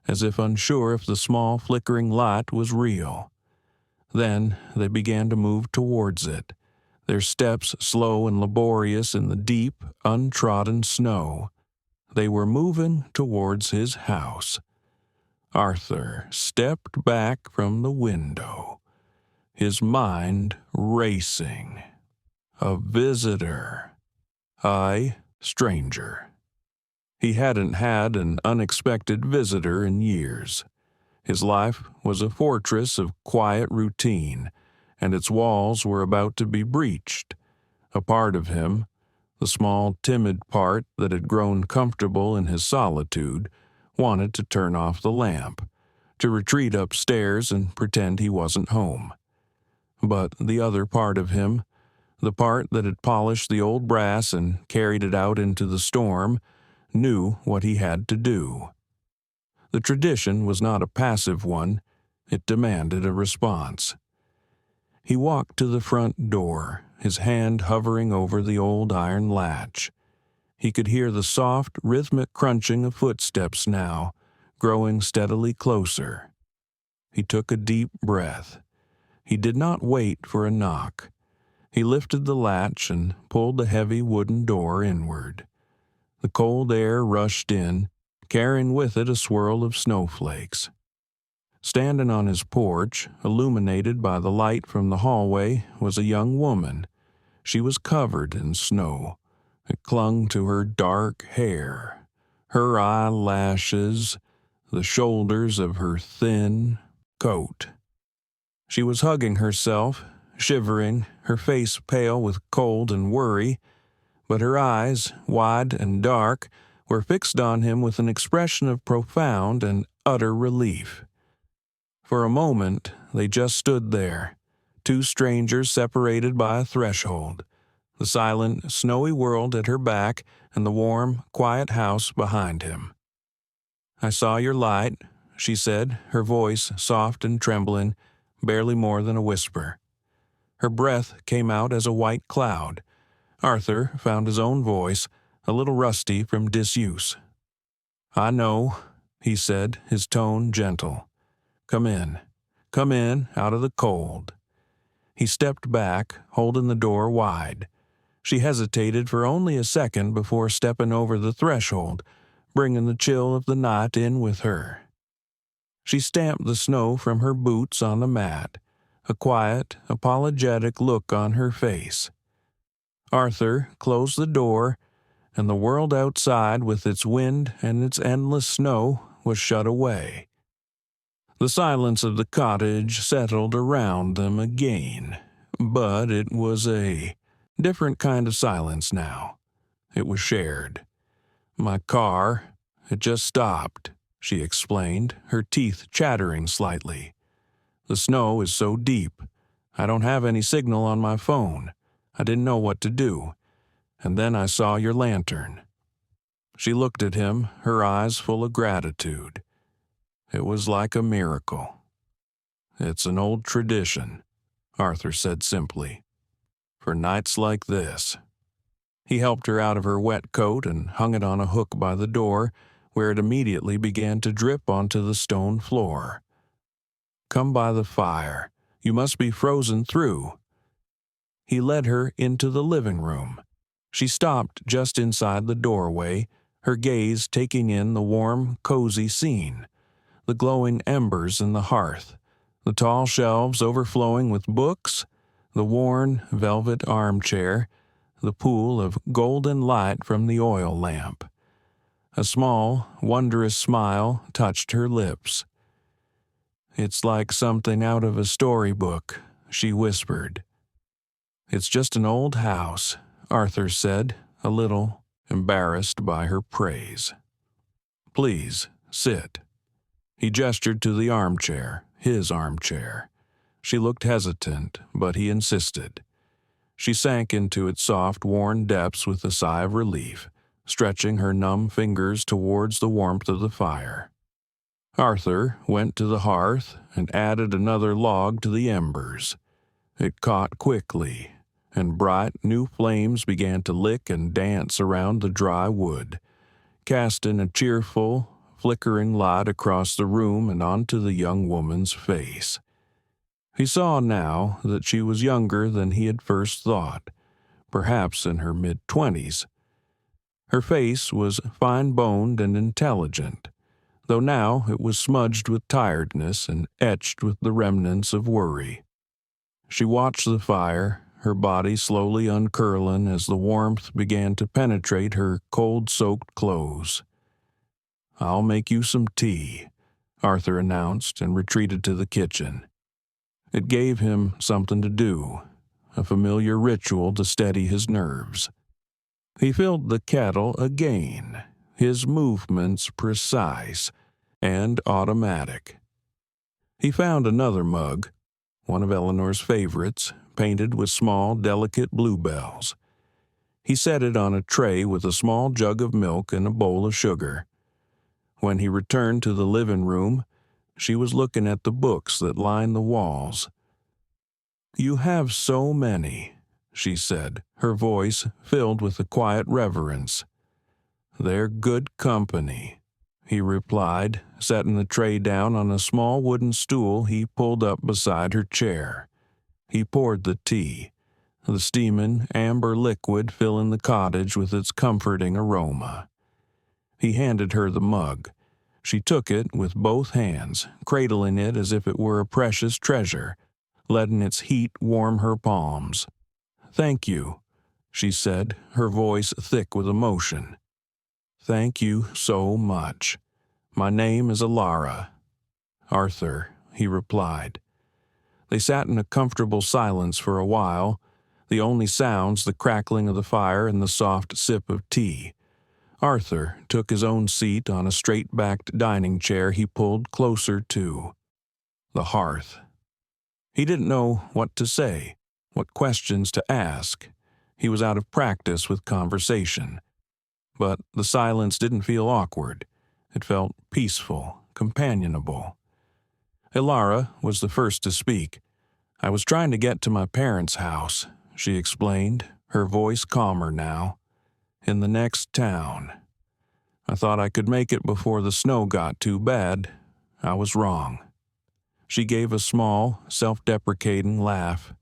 as if unsure if the small flickering light was real. Then they began to move towards it, their steps slow and laborious in the deep, untrodden snow. They were moving towards his house. Arthur stepped back from the window, his mind racing. A visitor. A stranger. He hadn't had an unexpected visitor in years. His life was a fortress of quiet routine, and its walls were about to be breached. A part of him, the small, timid part that had grown comfortable in his solitude, wanted to turn off the lamp, to retreat upstairs and pretend he wasn't home. But the other part of him, the part that had polished the old brass and carried it out into the storm, knew what he had to do. The tradition was not a passive one. It demanded a response. He walked to the front door, his hand hovering over the old iron latch. He could hear the soft, rhythmic crunching of footsteps now, growing steadily closer. He took a deep breath. He did not wait for a knock. He lifted the latch and pulled the heavy wooden door inward. The cold air rushed in, carrying with it a swirl of snowflakes. Standing on his porch, illuminated by the light from the hallway, was a young woman. She was covered in snow. It clung to her dark hair, her eyelashes, the shoulders of her thin coat. She was hugging herself, shivering, her face pale with cold and worry, but her eyes, wide and dark, were fixed on him with an expression of profound and utter relief. For a moment, they just stood there, two strangers separated by a threshold, the silent, snowy world at her back and the warm, quiet house behind him. "I saw your light," she said, her voice soft and trembling, barely more than a whisper. Her breath came out as a white cloud. Arthur found his own voice, a little rusty from disuse. "I know," he said, his tone gentle. Come in, out of the cold." He stepped back, holding the door wide. She hesitated for only a second before stepping over the threshold, bringing the chill of the night in with her. She stamped the snow from her boots on the mat, a quiet, apologetic look on her face. Arthur closed the door, and the world outside with its wind and its endless snow was shut away. The silence of the cottage settled around them again, but it was a different kind of silence now. It was shared. "My car, it just stopped," she explained, her teeth chattering slightly. "The snow is so deep. I don't have any signal on my phone. I didn't know what to do. and then I saw your lantern." She looked at him, her eyes full of gratitude. It was like a miracle. "It's an old tradition," Arthur said simply, "for nights like this." He helped her out of her wet coat and hung it on a hook by the door, where it immediately began to drip onto the stone floor. "Come by the fire. You must be frozen through." He led her into the living room. She stopped just inside the doorway, her gaze taking in the warm, cozy scene, the glowing embers in the hearth, the tall shelves overflowing with books, the worn velvet armchair, the pool of golden light from the oil lamp. A small, wondrous smile touched her lips. "It's like something out of a storybook," she whispered. "It's just an old house," Arthur said, a little embarrassed by her praise. "Please, sit." He gestured to the armchair, his armchair. She looked hesitant, but he insisted. She sank into its soft, worn depths with a sigh of relief, stretching her numb fingers towards the warmth of the fire. Arthur went to the hearth and added another log to the embers. It caught quickly, and bright new flames began to lick and dance around the dry wood, casting a cheerful, flickering light across the room and onto the young woman's face. He saw now that she was younger than he had first thought, perhaps in her mid-20s. Her face was fine-boned and intelligent, though now it was smudged with tiredness and etched with the remnants of worry. She watched the fire, her body slowly uncurling as the warmth began to penetrate her cold-soaked clothes. "I'll make you some tea," Arthur announced and retreated to the kitchen. It gave him something to do, a familiar ritual to steady his nerves. He filled the kettle again, his movements precise and automatic. He found another mug, one of Eleanor's favorites, painted with small, delicate bluebells. He set it on a tray with a small jug of milk and a bowl of sugar. When he returned to the living room, she was looking at the books that lined the walls. "You have so many," she said, her voice filled with a quiet reverence. "They're good company," he replied, setting the tray down on a small wooden stool he pulled up beside her chair. He poured the tea, the steaming amber liquid filling the cottage with its comforting aroma. He handed her the mug. She took it with both hands, cradling it as if it were a precious treasure, letting its heat warm her palms. "Thank you," she said, her voice thick with emotion. "Thank you so much. My name is Alara." "Arthur," he replied. They sat in a comfortable silence for a while, the only sounds the crackling of the fire and the soft sip of tea. Arthur took his own seat on a straight-backed dining chair he pulled closer to the hearth. He didn't know what to say, what questions to ask. He was out of practice with conversation. But the silence didn't feel awkward. It felt peaceful, companionable. Ilara was the first to speak. "I was trying to get to my parents' house," she explained, her voice calmer now. "In the next town. I thought I could make it before the snow got too bad. I was wrong." She gave a small, self-deprecating laugh.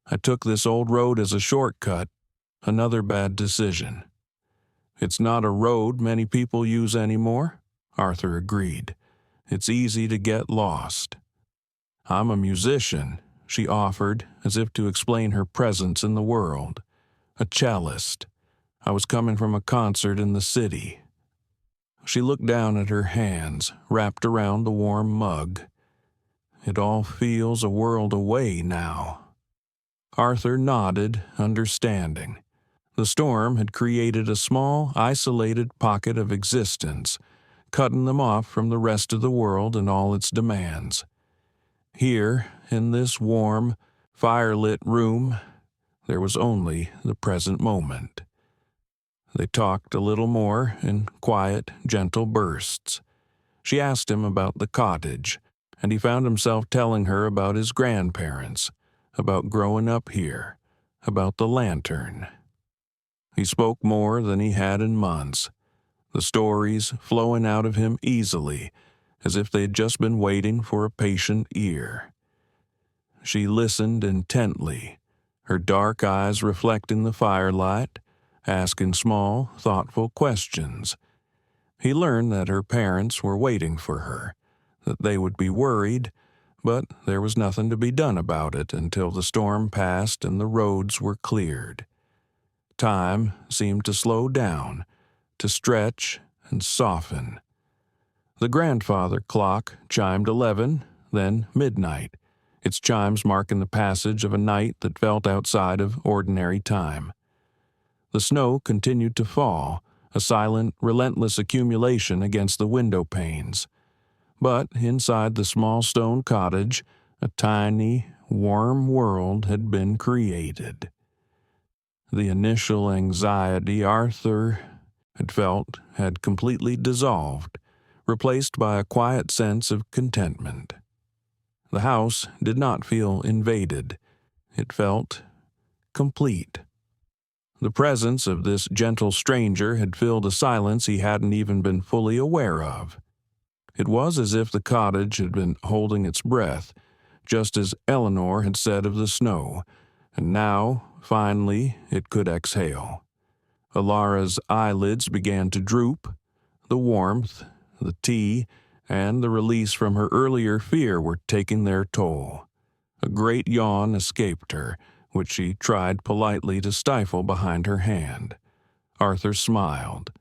"I took this old road as a shortcut. Another bad decision." "It's not a road many people use anymore," Arthur agreed. "It's easy to get lost." "I'm a musician," she offered, as if to explain her presence in the world. "A cellist. I was coming from a concert in the city." She looked down at her hands, wrapped around the warm mug. "It all feels a world away now." Arthur nodded, understanding. The storm had created a small, isolated pocket of existence, cutting them off from the rest of the world and all its demands. Here, in this warm, fire-lit room, there was only the present moment. They talked a little more in quiet, gentle bursts. She asked him about the cottage, and he found himself telling her about his grandparents, about growing up here, about the lantern. He spoke more than he had in months, the stories flowing out of him easily, as if they had just been waiting for a patient ear. She listened intently, her dark eyes reflecting the firelight, asking small, thoughtful questions. He learned that her parents were waiting for her, that they would be worried, but there was nothing to be done about it until the storm passed and the roads were cleared. Time seemed to slow down, to stretch and soften. The grandfather clock chimed 11, then midnight, its chimes marking the passage of a night that felt outside of ordinary time. The snow continued to fall, a silent, relentless accumulation against the window panes. But inside the small stone cottage, a tiny, warm world had been created. The initial anxiety Arthur had felt had completely dissolved, replaced by a quiet sense of contentment. The house did not feel invaded. It felt complete. The presence of this gentle stranger had filled a silence he hadn't even been fully aware of. It was as if the cottage had been holding its breath, just as Eleanor had said of the snow, and now, finally, it could exhale. Alara's eyelids began to droop. The warmth, the tea, and the release from her earlier fear were taking their toll. A great yawn escaped her, which she tried politely to stifle behind her hand. Arthur smiled.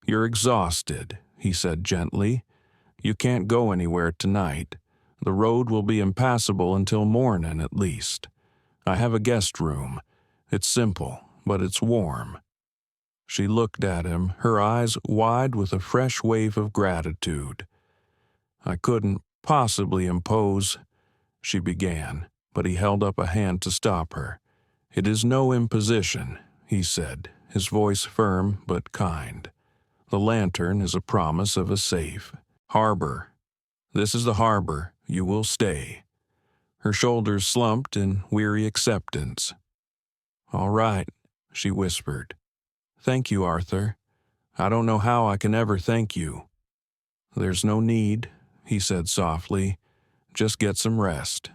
"You're exhausted," he said gently. "You can't go anywhere tonight. The road will be impassable until morning at least. I have a guest room. It's simple, but it's warm." She looked at him, her eyes wide with a fresh wave of gratitude. "I couldn't possibly impose," she began, but he held up a hand to stop her. "It is no imposition," he said, his voice firm but kind. "The lantern is a promise of a safe harbor. This is the harbor. You will stay." Her shoulders slumped in weary acceptance. "All right," she whispered. "Thank you, Arthur. I don't know how I can ever thank you." "There's no need," he said softly. "Just get some rest."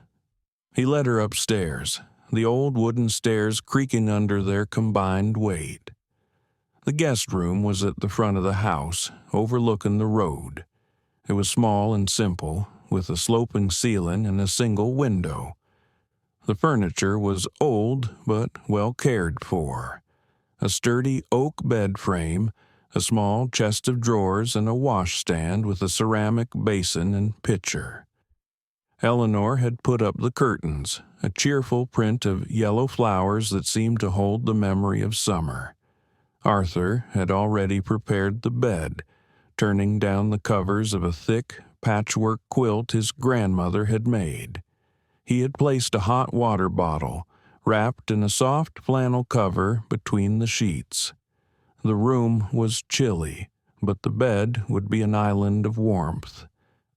He led her upstairs, the old wooden stairs creaking under their combined weight. The guest room was at the front of the house, overlooking the road. It was small and simple, with a sloping ceiling and a single window. The furniture was old but well cared for. A sturdy oak bed frame, a small chest of drawers, and a washstand with a ceramic basin and pitcher. Eleanor had put up the curtains, a cheerful print of yellow flowers that seemed to hold the memory of summer. Arthur had already prepared the bed, turning down the covers of a thick patchwork quilt his grandmother had made. He had placed a hot water bottle, wrapped in a soft flannel cover, between the sheets. The room was chilly, but the bed would be an island of warmth.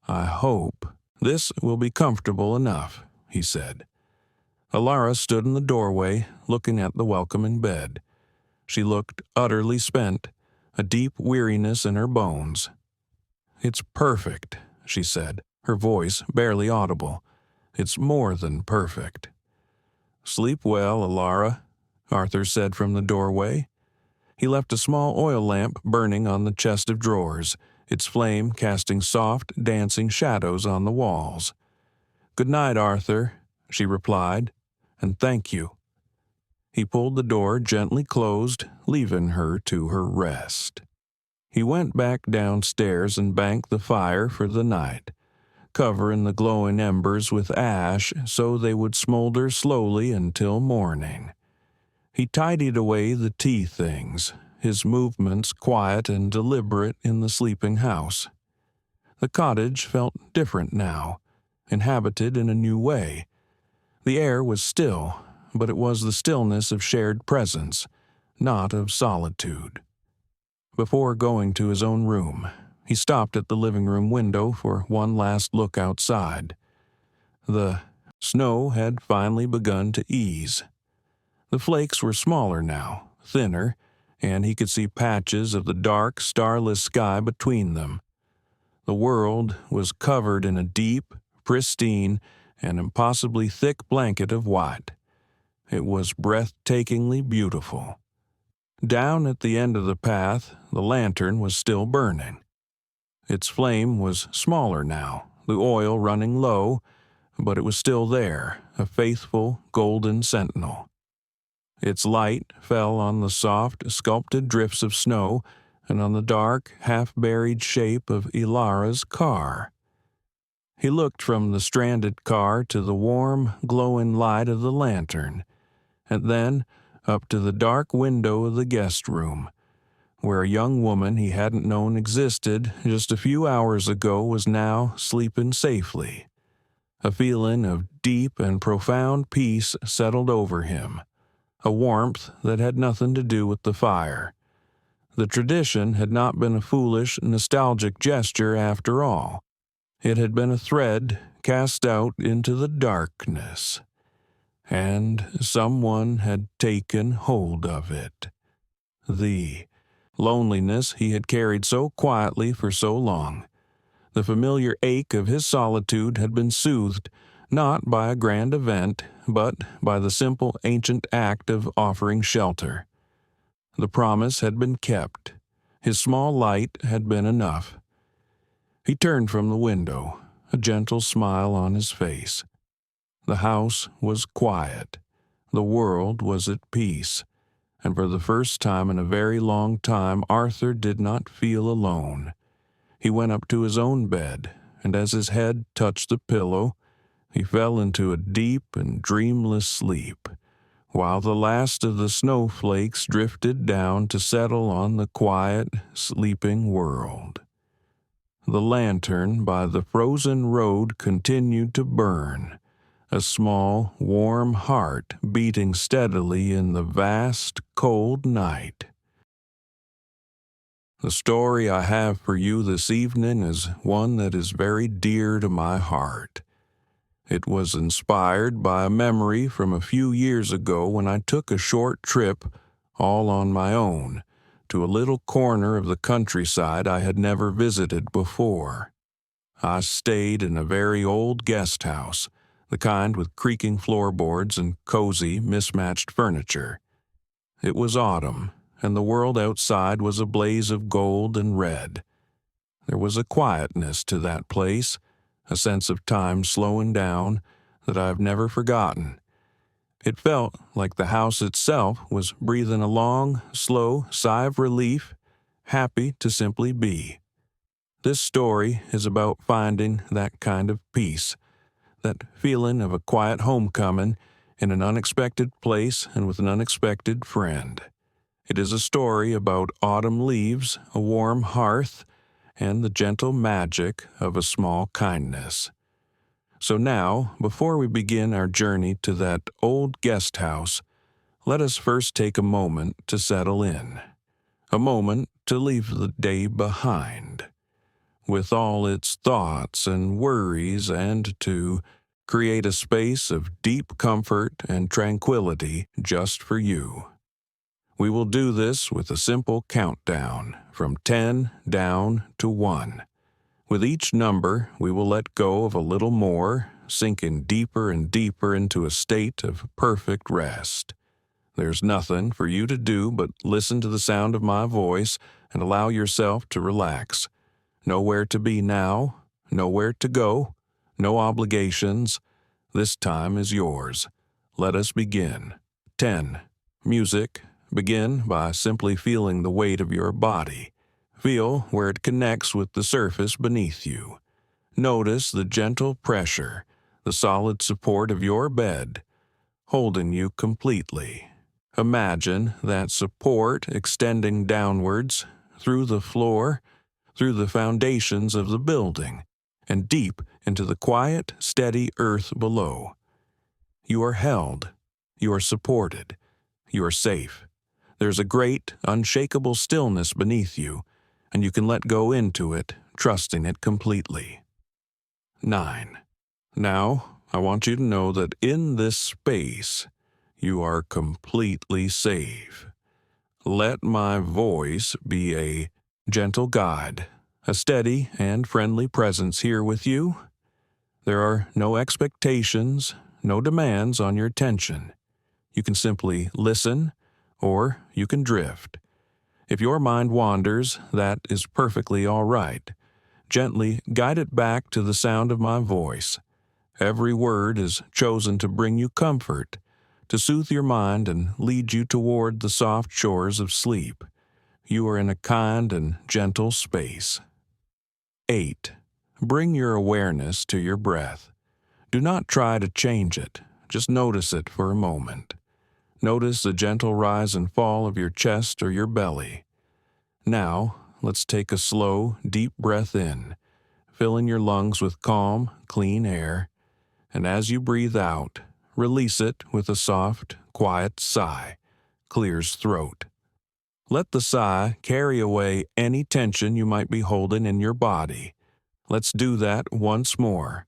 "I hope this will be comfortable enough," he said. Alara stood in the doorway, looking at the welcoming bed. She looked utterly spent, a deep weariness in her bones. "It's perfect," she said, her voice barely audible. "It's more than perfect." "Sleep well, Alara," Arthur said from the doorway. He left a small oil lamp burning on the chest of drawers, its flame casting soft, dancing shadows on the walls. "Good night, Arthur," she replied, "and thank you." He pulled the door gently closed, leaving her to her rest. He went back downstairs and banked the fire for the night, covering the glowing embers with ash so they would smolder slowly until morning. He tidied away the tea things, his movements quiet and deliberate in the sleeping house. The cottage felt different now, inhabited in a new way. The air was still, but it was the stillness of shared presence, not of solitude. Before going to his own room, he stopped at the living room window for one last look outside. The snow had finally begun to ease. The flakes were smaller now, thinner, and he could see patches of the dark, starless sky between them. The world was covered in a deep, pristine, and impossibly thick blanket of white. It was breathtakingly beautiful. Down at the end of the path, the lantern was still burning. Its flame was smaller now, the oil running low, but it was still there, a faithful golden sentinel. Its light fell on the soft, sculpted drifts of snow and on the dark, half-buried shape of Ilara's car. He looked from the stranded car to the warm, glowing light of the lantern, and then up to the dark window of the guest room, where a young woman he hadn't known existed just a few hours ago was now sleeping safely. A feeling of deep and profound peace settled over him, a warmth that had nothing to do with the fire. The tradition had not been a foolish, nostalgic gesture after all. It had been a thread cast out into the darkness, and someone had taken hold of it. The loneliness he had carried so quietly for so long, the familiar ache of his solitude had been soothed not by a grand event, but by the simple ancient act of offering shelter. The promise had been kept. His small light had been enough. He turned from the window, a gentle smile on his face. The house was quiet. The world was at peace. And for the first time in a very long time, Arthur did not feel alone. He went up to his own bed, and as his head touched the pillow, he fell into a deep and dreamless sleep, while the last of the snowflakes drifted down to settle on the quiet, sleeping world. The lantern by the frozen road continued to burn, a small, warm heart beating steadily in the vast, cold night. The story I have for you this evening is one that is very dear to my heart. It was inspired by a memory from a few years ago when I took a short trip, all on my own, to a little corner of the countryside I had never visited before. I stayed in a very old guest house, the kind with creaking floorboards and cozy, mismatched furniture. It was autumn, and the world outside was a blaze of gold and red. There was a quietness to that place, a sense of time slowing down, that I've never forgotten. It felt like the house itself was breathing a long, slow sigh of relief, happy to simply be. This story is about finding that kind of peace, that feeling of a quiet homecoming in an unexpected place and with an unexpected friend. It is a story about autumn leaves, a warm hearth, and the gentle magic of a small kindness. So now, before we begin our journey to that old guest house, let us first take a moment to settle in, a moment to leave the day behind, with all its thoughts and worries, and to create a space of deep comfort and tranquility just for you. We will do this with a simple countdown from 10 down to 1. With each number, we will let go of a little more, sinking deeper and deeper into a state of perfect rest. There's nothing for you to do but listen to the sound of my voice and allow yourself to relax. Nowhere to be now, nowhere to go, no obligations. This time is yours. Let us begin. 10. Music. Begin by simply feeling the weight of your body. Feel where it connects with the surface beneath you. Notice the gentle pressure, the solid support of your bed, holding you completely. Imagine that support extending downwards, through the floor, through the foundations of the building, and deep into the quiet, steady earth below. You are held. You are supported. You are safe. There's a great, unshakable stillness beneath you, and you can let go into it, trusting it completely. 9. Now, I want you to know that in this space, you are completely safe. Let my voice be a gentle guide, a steady and friendly presence here with you. There are no expectations, no demands on your attention. You can simply listen, or you can drift. If your mind wanders, that is perfectly all right. Gently guide it back to the sound of my voice. Every word is chosen to bring you comfort, to soothe your mind and lead you toward the soft shores of sleep. You are in a kind and gentle space. 8. Bring your awareness to your breath. Do not try to change it. Just notice it for a moment. Notice the gentle rise and fall of your chest or your belly. Now, let's take a slow, deep breath in, filling your lungs with calm, clean air, and as you breathe out, release it with a soft, quiet sigh. Clears throat. Let the sigh carry away any tension you might be holding in your body. Let's do that once more.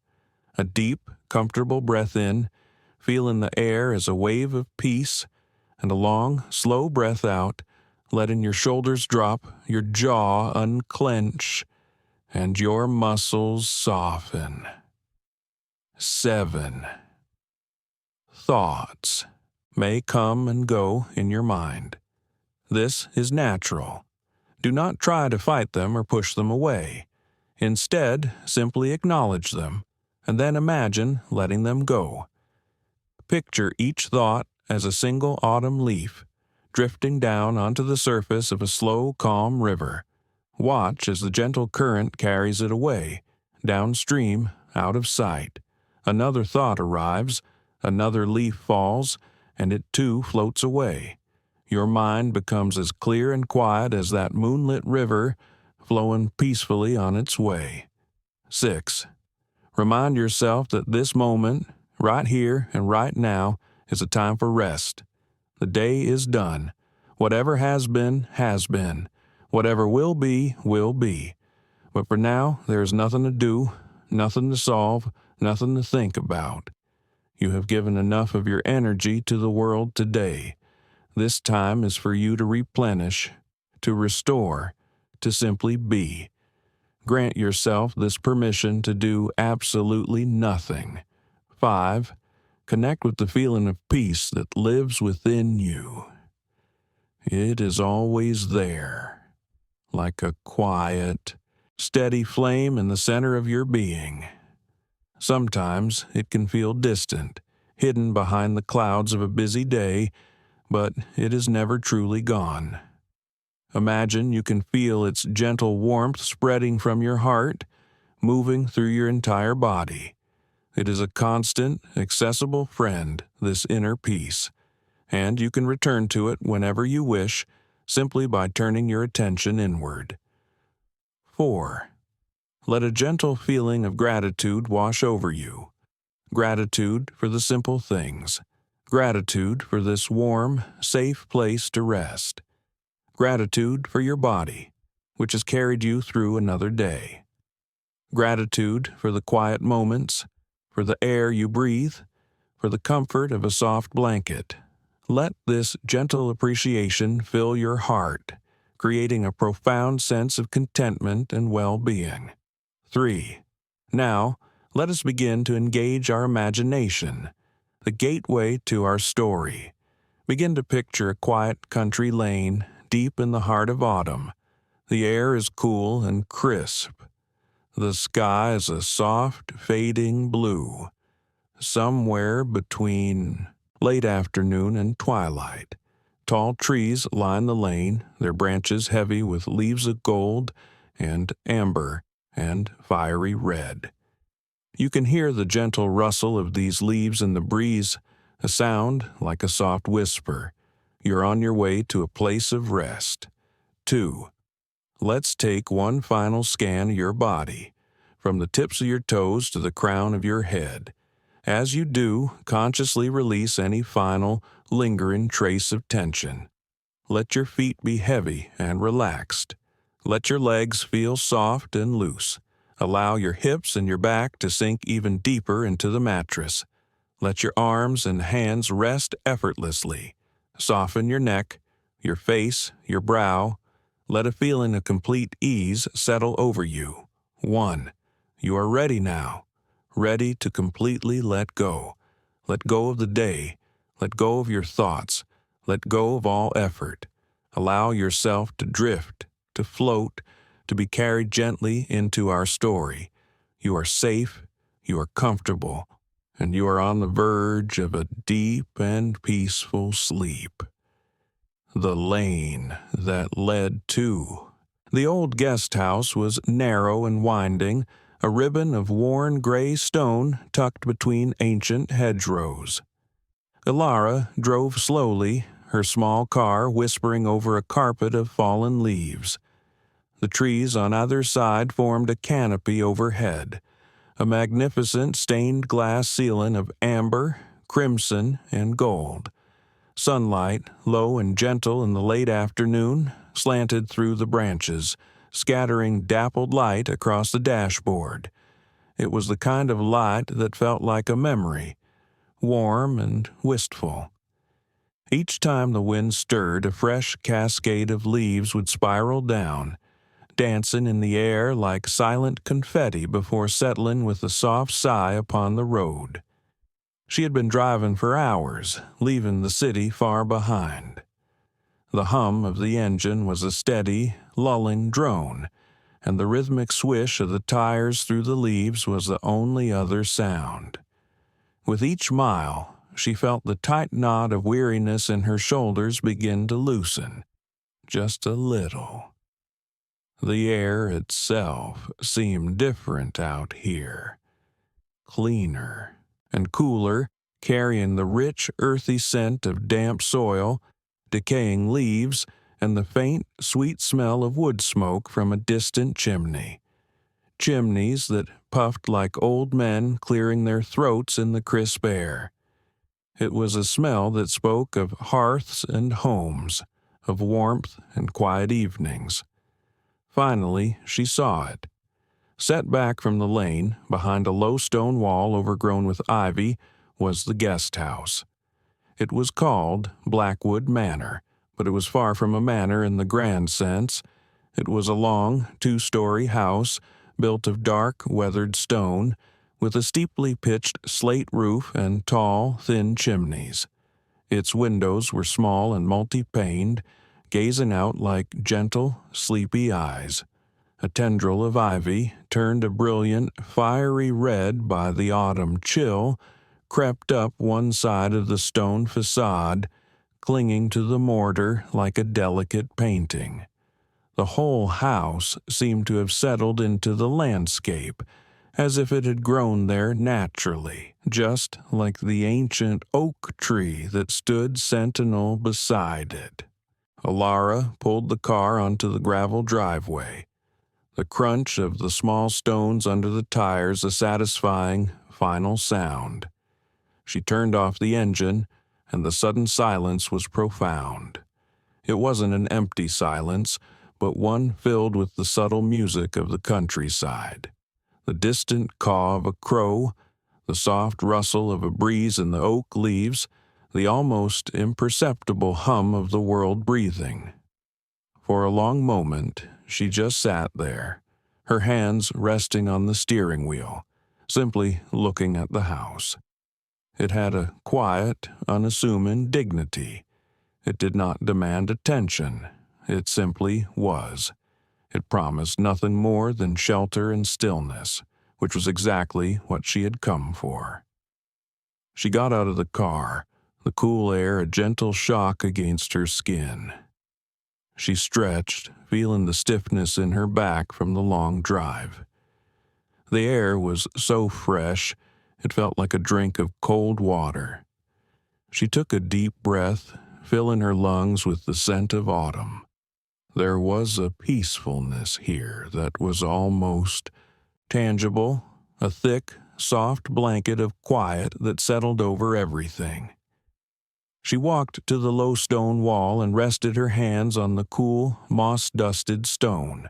A deep, comfortable breath in, feeling the air as a wave of peace, and a long, slow breath out, letting your shoulders drop, your jaw unclench, and your muscles soften. 7. Thoughts may come and go in your mind. This is natural. Do not try to fight them or push them away. Instead, simply acknowledge them, and then imagine letting them go. Picture each thought as a single autumn leaf, drifting down onto the surface of a slow, calm river. Watch as the gentle current carries it away, downstream, out of sight. Another thought arrives, another leaf falls, and it too floats away. Your mind becomes as clear and quiet as that moonlit river, flowing peacefully on its way. 6. Remind yourself that this moment, right here and right now, is a time for rest. The day is done. Whatever has been, has been. Whatever will be, will be. But for now, there is nothing to do, nothing to solve, nothing to think about. You have given enough of your energy to the world today. This time is for you to replenish, to restore, to simply be. Grant yourself this permission to do absolutely nothing. 5. Connect with the feeling of peace that lives within you. It is always there, like a quiet, steady flame in the center of your being. Sometimes it can feel distant, hidden behind the clouds of a busy day, but it is never truly gone. Imagine you can feel its gentle warmth spreading from your heart, moving through your entire body. It is a constant, accessible friend, this inner peace, and you can return to it whenever you wish, simply by turning your attention inward. 4. Let a gentle feeling of gratitude wash over you. Gratitude for the simple things. Gratitude for this warm, safe place to rest. Gratitude for your body, which has carried you through another day. Gratitude for the quiet moments, for the air you breathe, for the comfort of a soft blanket. Let this gentle appreciation fill your heart, creating a profound sense of contentment and well-being. 3. Now, let us begin to engage our imagination, the gateway to our story. Begin to picture a quiet country lane deep in the heart of autumn. The air is cool and crisp. The sky is a soft, fading blue, somewhere between late afternoon and twilight. Tall trees line the lane, their branches heavy with leaves of gold and amber and fiery red. You can hear the gentle rustle of these leaves in the breeze, a sound like a soft whisper. You're on your way to a place of rest. 2. Let's take one final scan of your body, from the tips of your toes to the crown of your head. As you do, consciously release any final, lingering trace of tension. Let your feet be heavy and relaxed. Let your legs feel soft and loose. Allow your hips and your back to sink even deeper into the mattress. Let your arms and hands rest effortlessly. Soften your neck, your face, your brow. Let a feeling of complete ease settle over you. 1. You are ready now. Ready to completely let go. Let go of the day. Let go of your thoughts. Let go of all effort. Allow yourself to drift, to float, to be carried gently into our story. You are safe, you are comfortable, and you are on the verge of a deep and peaceful sleep. The lane that led to. The old guest house was narrow and winding, a ribbon of worn gray stone tucked between ancient hedgerows. Ilara drove slowly, her small car whispering over a carpet of fallen leaves. The trees on either side formed a canopy overhead, a magnificent stained glass ceiling of amber, crimson, and gold. Sunlight, low and gentle in the late afternoon, slanted through the branches, scattering dappled light across the dashboard. It was the kind of light that felt like a memory, warm and wistful. Each time the wind stirred, a fresh cascade of leaves would spiral down, dancing in the air like silent confetti before settling with a soft sigh upon the road. She had been driving for hours, leaving the city far behind. The hum of the engine was a steady, lulling drone, and the rhythmic swish of the tires through the leaves was the only other sound. With each mile, she felt the tight knot of weariness in her shoulders begin to loosen, just a little. The air itself seemed different out here, cleaner and cooler, carrying the rich, earthy scent of damp soil, decaying leaves, and the faint, sweet smell of wood smoke from a distant chimney. Chimneys that puffed like old men clearing their throats in the crisp air. It was a smell that spoke of hearths and homes, of warmth and quiet evenings. Finally, she saw it. Set back from the lane, behind a low stone wall overgrown with ivy, was the guest house. It was called Blackwood Manor, but it was far from a manor in the grand sense. It was a long, two-story house, built of dark, weathered stone, with a steeply pitched slate roof and tall, thin chimneys. Its windows were small and multi-paned, gazing out like gentle, sleepy eyes. A tendril of ivy, turned a brilliant, fiery red by the autumn chill, crept up one side of the stone facade, clinging to the mortar like a delicate painting. The whole house seemed to have settled into the landscape, as if it had grown there naturally, just like the ancient oak tree that stood sentinel beside it. Ilara pulled the car onto the gravel driveway, the crunch of the small stones under the tires a satisfying, final sound. She turned off the engine, and the sudden silence was profound. It wasn't an empty silence, but one filled with the subtle music of the countryside. The distant caw of a crow, the soft rustle of a breeze in the oak leaves, the almost imperceptible hum of the world breathing. For a long moment, she just sat there, her hands resting on the steering wheel, simply looking at the house. It had a quiet, unassuming dignity. It did not demand attention. It simply was. It promised nothing more than shelter and stillness, which was exactly what she had come for. She got out of the car, the cool air a gentle shock against her skin. She stretched, feeling the stiffness in her back from the long drive. The air was so fresh, it felt like a drink of cold water. She took a deep breath, filling her lungs with the scent of autumn. There was a peacefulness here that was almost tangible, a thick, soft blanket of quiet that settled over everything. She walked to the low stone wall and rested her hands on the cool, moss-dusted stone.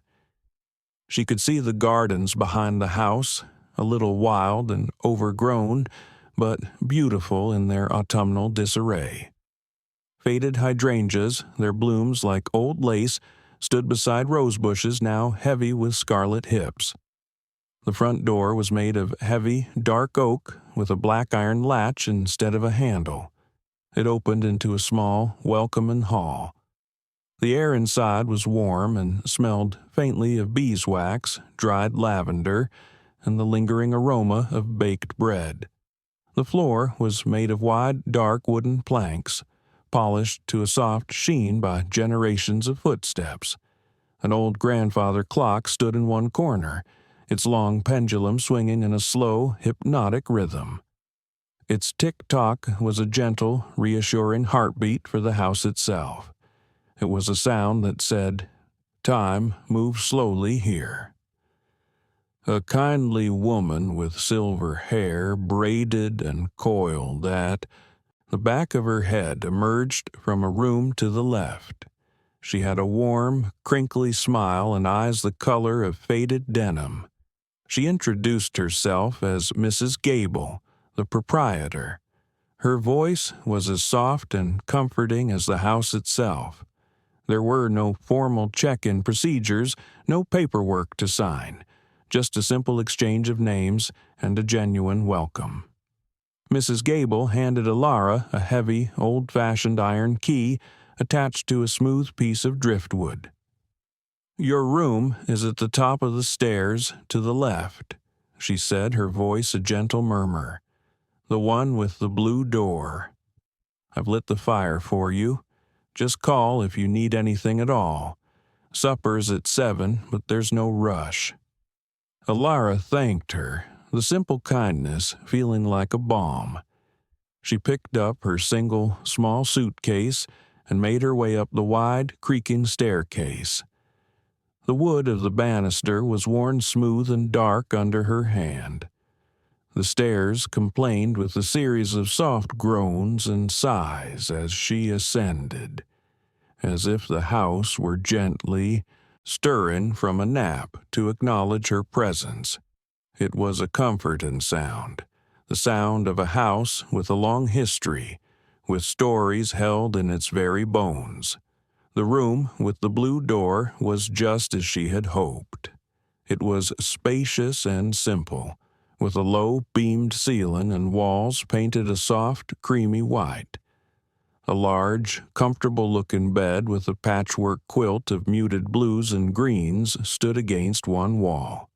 She could see the gardens behind the house, a little wild and overgrown, but beautiful in their autumnal disarray. Faded hydrangeas, their blooms like old lace, stood beside rose bushes now heavy with scarlet hips. The front door was made of heavy, dark oak with a black iron latch instead of a handle. It opened into a small, welcoming hall. The air inside was warm and smelled faintly of beeswax, dried lavender, and the lingering aroma of baked bread. The floor was made of wide, dark wooden planks, polished to a soft sheen by generations of footsteps. An old grandfather clock stood in one corner, its long pendulum swinging in a slow, hypnotic rhythm. Its tick-tock was a gentle, reassuring heartbeat for the house itself. It was a sound that said, "Time moves slowly here." A kindly woman with silver hair braided and coiled at the back of her head emerged from a room to the left. She had a warm, crinkly smile and eyes the color of faded denim. She introduced herself as Mrs. Gable, the proprietor. Her voice was as soft and comforting as the house itself. There were no formal check-in procedures, no paperwork to sign, just a simple exchange of names and a genuine welcome. Mrs. Gable handed Alara a heavy, old-fashioned iron key attached to a smooth piece of driftwood. "Your room is at the top of the stairs to the left," she said, her voice a gentle murmur. "The one with the blue door. I've lit the fire for you. Just call if you need anything at all. Supper's at 7, but there's no rush." Alara thanked her, the simple kindness feeling like a balm. She picked up her single, small suitcase and made her way up the wide, creaking staircase. The wood of the banister was worn smooth and dark under her hand. The stairs complained with a series of soft groans and sighs as she ascended, as if the house were gently stirring from a nap to acknowledge her presence. It was a comforting sound, the sound of a house with a long history, with stories held in its very bones. The room with the blue door was just as she had hoped. It was spacious and simple, with a low beamed ceiling and walls painted a soft, creamy white. A large, comfortable-looking bed with a patchwork quilt of muted blues and greens stood against one wall.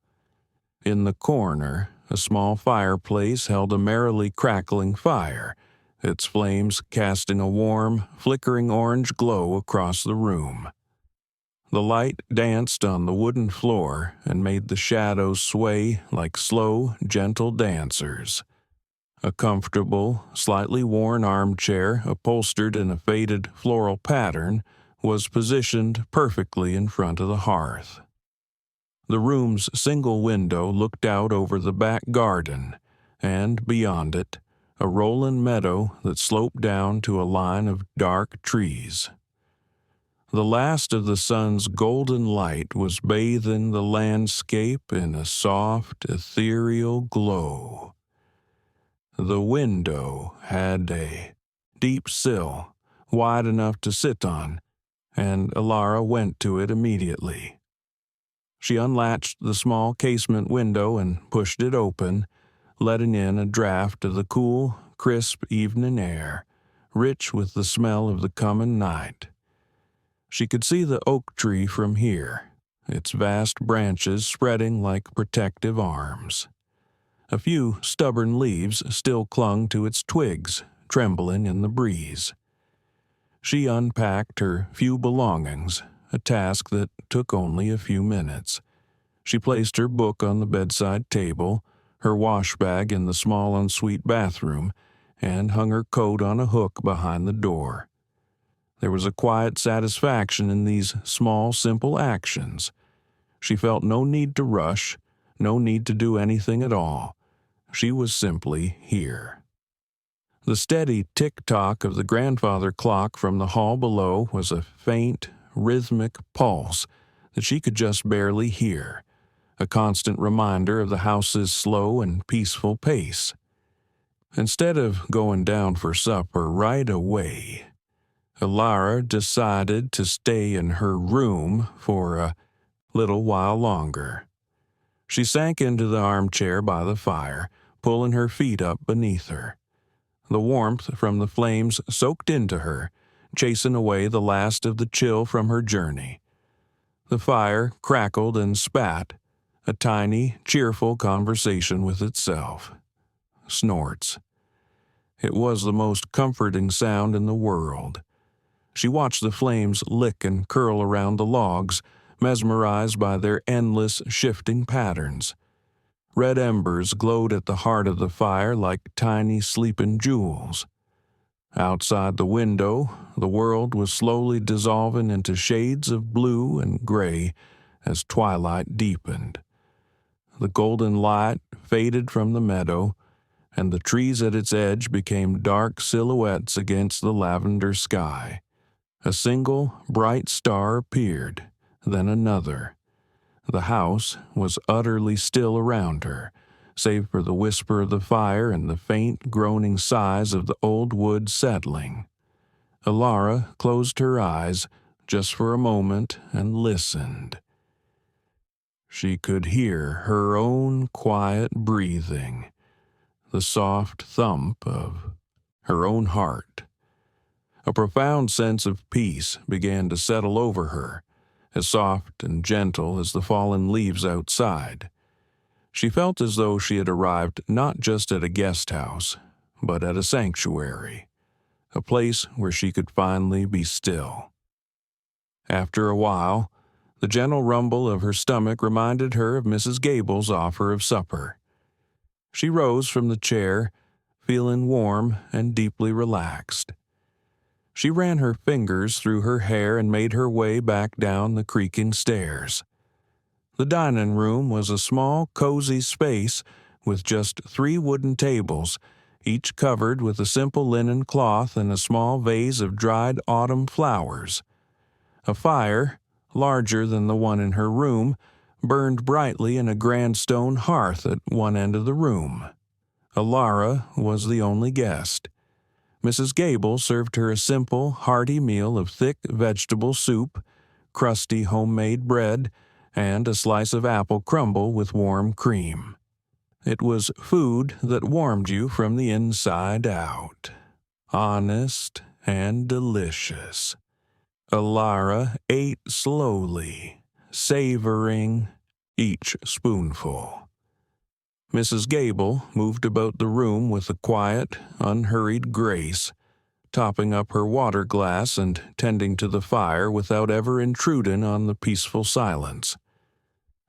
In the corner, a small fireplace held a merrily crackling fire, its flames casting a warm, flickering orange glow across the room. The light danced on the wooden floor and made the shadows sway like slow, gentle dancers. A comfortable, slightly worn armchair, upholstered in a faded floral pattern, was positioned perfectly in front of the hearth. The room's single window looked out over the back garden, and beyond it, a rolling meadow that sloped down to a line of dark trees. The last of the sun's golden light was bathing the landscape in a soft, ethereal glow. The window had a deep sill, wide enough to sit on, and Alara went to it immediately. She unlatched the small casement window and pushed it open, letting in a draft of the cool, crisp evening air, rich with the smell of the coming night. She could see the oak tree from here, its vast branches spreading like protective arms. A few stubborn leaves still clung to its twigs, trembling in the breeze. She unpacked her few belongings, a task that took only a few minutes. She placed her book on the bedside table, her wash bag in the small ensuite bathroom, and hung her coat on a hook behind the door. There was a quiet satisfaction in these small, simple actions. She felt no need to rush, no need to do anything at all. She was simply here. The steady tick-tock of the grandfather clock from the hall below was a faint, rhythmic pulse that she could just barely hear, a constant reminder of the house's slow and peaceful pace. Instead of going down for supper right away, Elara decided to stay in her room for a little while longer. She sank into the armchair by the fire, pulling her feet up beneath her. The warmth from the flames soaked into her, chasing away the last of the chill from her journey. The fire crackled and spat, a tiny, cheerful conversation with itself. Snorts. It was the most comforting sound in the world. She watched the flames lick and curl around the logs, mesmerized by their endless, shifting patterns. Red embers glowed at the heart of the fire like tiny sleeping jewels. Outside the window, the world was slowly dissolving into shades of blue and gray as twilight deepened. The golden light faded from the meadow, and the trees at its edge became dark silhouettes against the lavender sky. A single bright star appeared, then another. The house was utterly still around her, save for the whisper of the fire and the faint groaning sighs of the old wood settling. Elara closed her eyes just for a moment and listened. She could hear her own quiet breathing, the soft thump of her own heart. A profound sense of peace began to settle over her, as soft and gentle as the fallen leaves outside. She felt as though she had arrived not just at a guest house, but at a sanctuary, a place where she could finally be still. After a while, the gentle rumble of her stomach reminded her of Mrs. Gable's offer of supper. She rose from the chair, feeling warm and deeply relaxed. She ran her fingers through her hair and made her way back down the creaking stairs. The dining room was a small, cozy space with just 3 wooden tables, each covered with a simple linen cloth and a small vase of dried autumn flowers. A fire, larger than the one in her room, burned brightly in a grand stone hearth at one end of the room. Elara was the only guest. Mrs. Gable served her a simple, hearty meal of thick vegetable soup, crusty homemade bread, and a slice of apple crumble with warm cream. It was food that warmed you from the inside out. Honest and delicious. Elara ate slowly, savoring each spoonful. Mrs. Gable moved about the room with a quiet, unhurried grace, topping up her water glass and tending to the fire without ever intruding on the peaceful silence.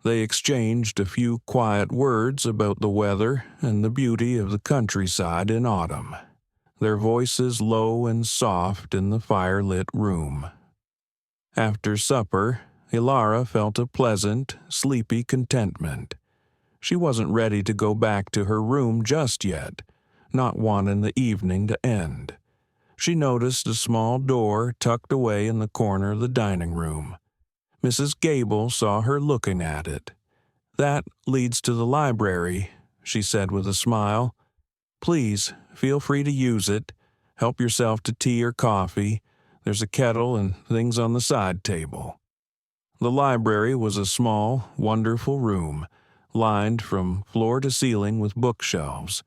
They exchanged a few quiet words about the weather and the beauty of the countryside in autumn, their voices low and soft in the fire-lit room. After supper, Elara felt a pleasant, sleepy contentment. She wasn't ready to go back to her room just yet, not wanting the evening to end. She noticed a small door tucked away in the corner of the dining room. Mrs. Gable saw her looking at it. "That leads to the library," she said with a smile. "Please, feel free to use it. Help yourself to tea or coffee. There's a kettle and things on the side table." The library was a small, wonderful room, lined from floor to ceiling with bookshelves.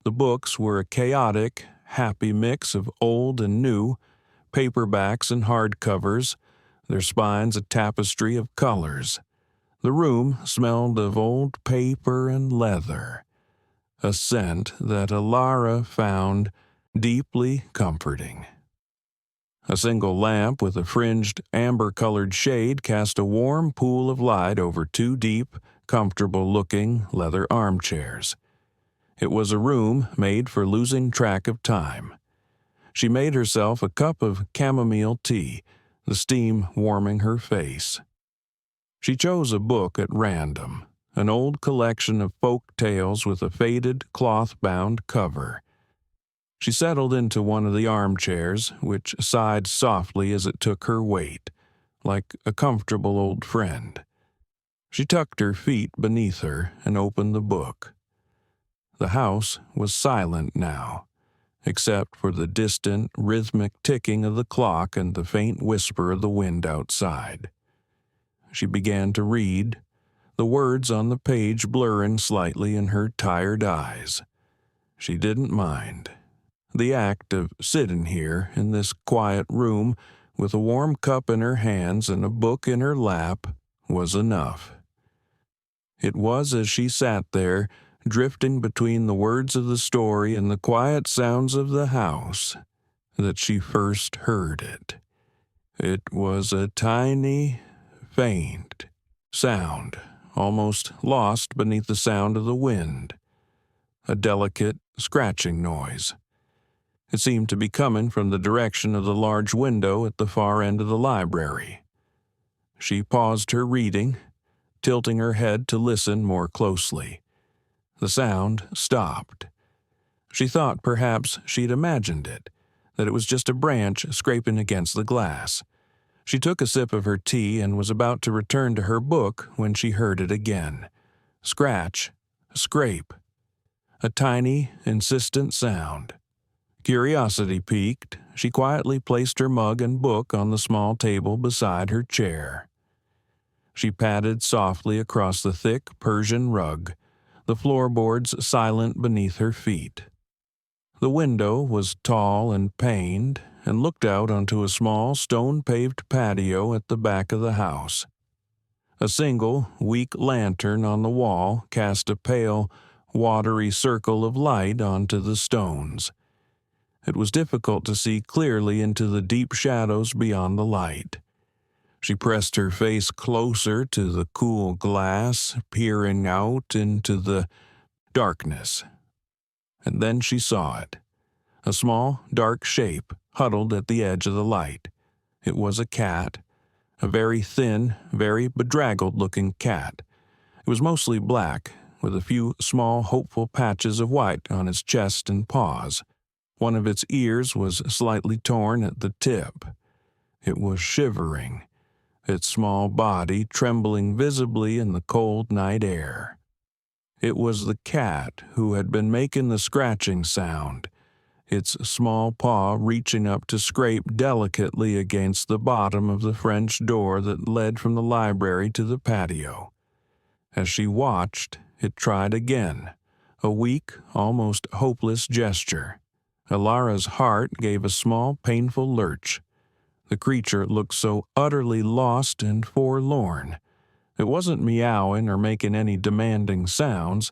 The books were a chaotic, happy mix of old and new, paperbacks and hardcovers, their spines a tapestry of colors. The room smelled of old paper and leather, a scent that Elara found deeply comforting. A single lamp with a fringed amber-colored shade cast a warm pool of light over 2 deep, comfortable-looking leather armchairs. It was a room made for losing track of time. She made herself a cup of chamomile tea, the steam warming her face. She chose a book at random, an old collection of folk tales with a faded, cloth-bound cover. She settled into one of the armchairs, which sighed softly as it took her weight, like a comfortable old friend. She tucked her feet beneath her and opened the book. The house was silent now, except for the distant, rhythmic ticking of the clock and the faint whisper of the wind outside. She began to read, the words on the page blurring slightly in her tired eyes. She didn't mind. The act of sitting here in this quiet room with a warm cup in her hands and a book in her lap was enough. It was as she sat there, drifting between the words of the story and the quiet sounds of the house, that she first heard it. It was a tiny, faint sound, almost lost beneath the sound of the wind, a delicate scratching noise. It seemed to be coming from the direction of the large window at the far end of the library. She paused her reading, tilting her head to listen more closely. The sound stopped. She thought perhaps she'd imagined it, that it was just a branch scraping against the glass. She took a sip of her tea and was about to return to her book when she heard it again. Scratch, scrape. A tiny, insistent sound. Curiosity piqued, she quietly placed her mug and book on the small table beside her chair. She padded softly across the thick Persian rug, the floorboards silent beneath her feet. The window was tall and paned and looked out onto a small stone-paved patio at the back of the house. A single, weak lantern on the wall cast a pale, watery circle of light onto the stones. It was difficult to see clearly into the deep shadows beyond the light. She pressed her face closer to the cool glass, peering out into the darkness. And then she saw it. A small, dark shape huddled at the edge of the light. It was a cat, a very thin, very bedraggled-looking cat. It was mostly black, with a few small, hopeful patches of white on its chest and paws. One of its ears was slightly torn at the tip. It was shivering, its small body trembling visibly in the cold night air. It was the cat who had been making the scratching sound, its small paw reaching up to scrape delicately against the bottom of the French door that led from the library to the patio. As she watched, it tried again, a weak, almost hopeless gesture. Alara's heart gave a small, painful lurch. The creature looked so utterly lost and forlorn. It wasn't meowing or making any demanding sounds,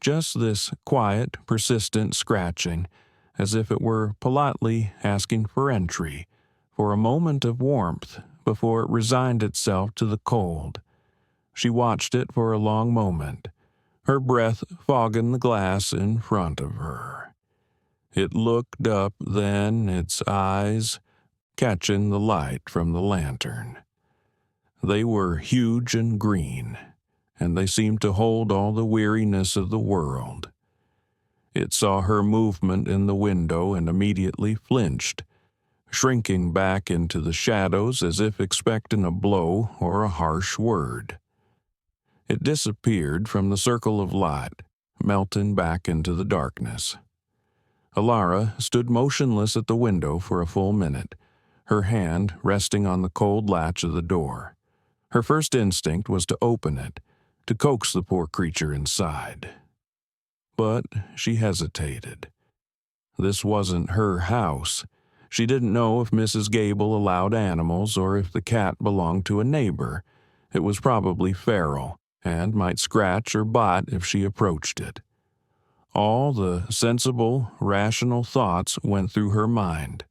just this quiet, persistent scratching, as if it were politely asking for entry, for a moment of warmth before it resigned itself to the cold. She watched it for a long moment, her breath fogging the glass in front of her. It looked up then, its eyes catching the light from the lantern. They were huge and green, and they seemed to hold all the weariness of the world. It saw her movement in the window and immediately flinched, shrinking back into the shadows as if expecting a blow or a harsh word. It disappeared from the circle of light, melting back into the darkness. Alara stood motionless at the window for a full minute, her hand resting on the cold latch of the door. Her first instinct was to open it, to coax the poor creature inside. But she hesitated. This wasn't her house. She didn't know if Mrs. Gable allowed animals or if the cat belonged to a neighbor. It was probably feral and might scratch or bite if she approached it. All the sensible, rational thoughts went through her mind,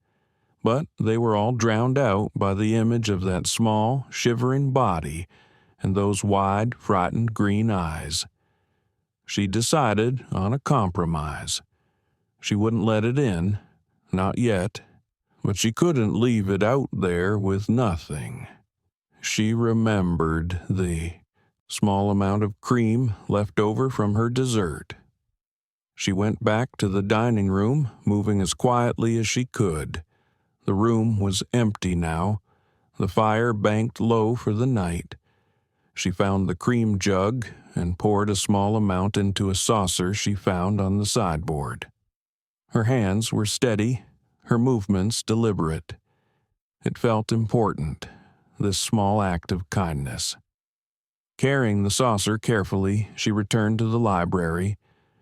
but they were all drowned out by the image of that small, shivering body and those wide, frightened green eyes. She decided on a compromise. She wouldn't let it in, not yet, but she couldn't leave it out there with nothing. She remembered the small amount of cream left over from her dessert. She went back to the dining room, moving as quietly as she could. The room was empty now, the fire banked low for the night. She found the cream jug and poured a small amount into a saucer she found on the sideboard. Her hands were steady, her movements deliberate. It felt important, this small act of kindness. Carrying the saucer carefully, she returned to the library.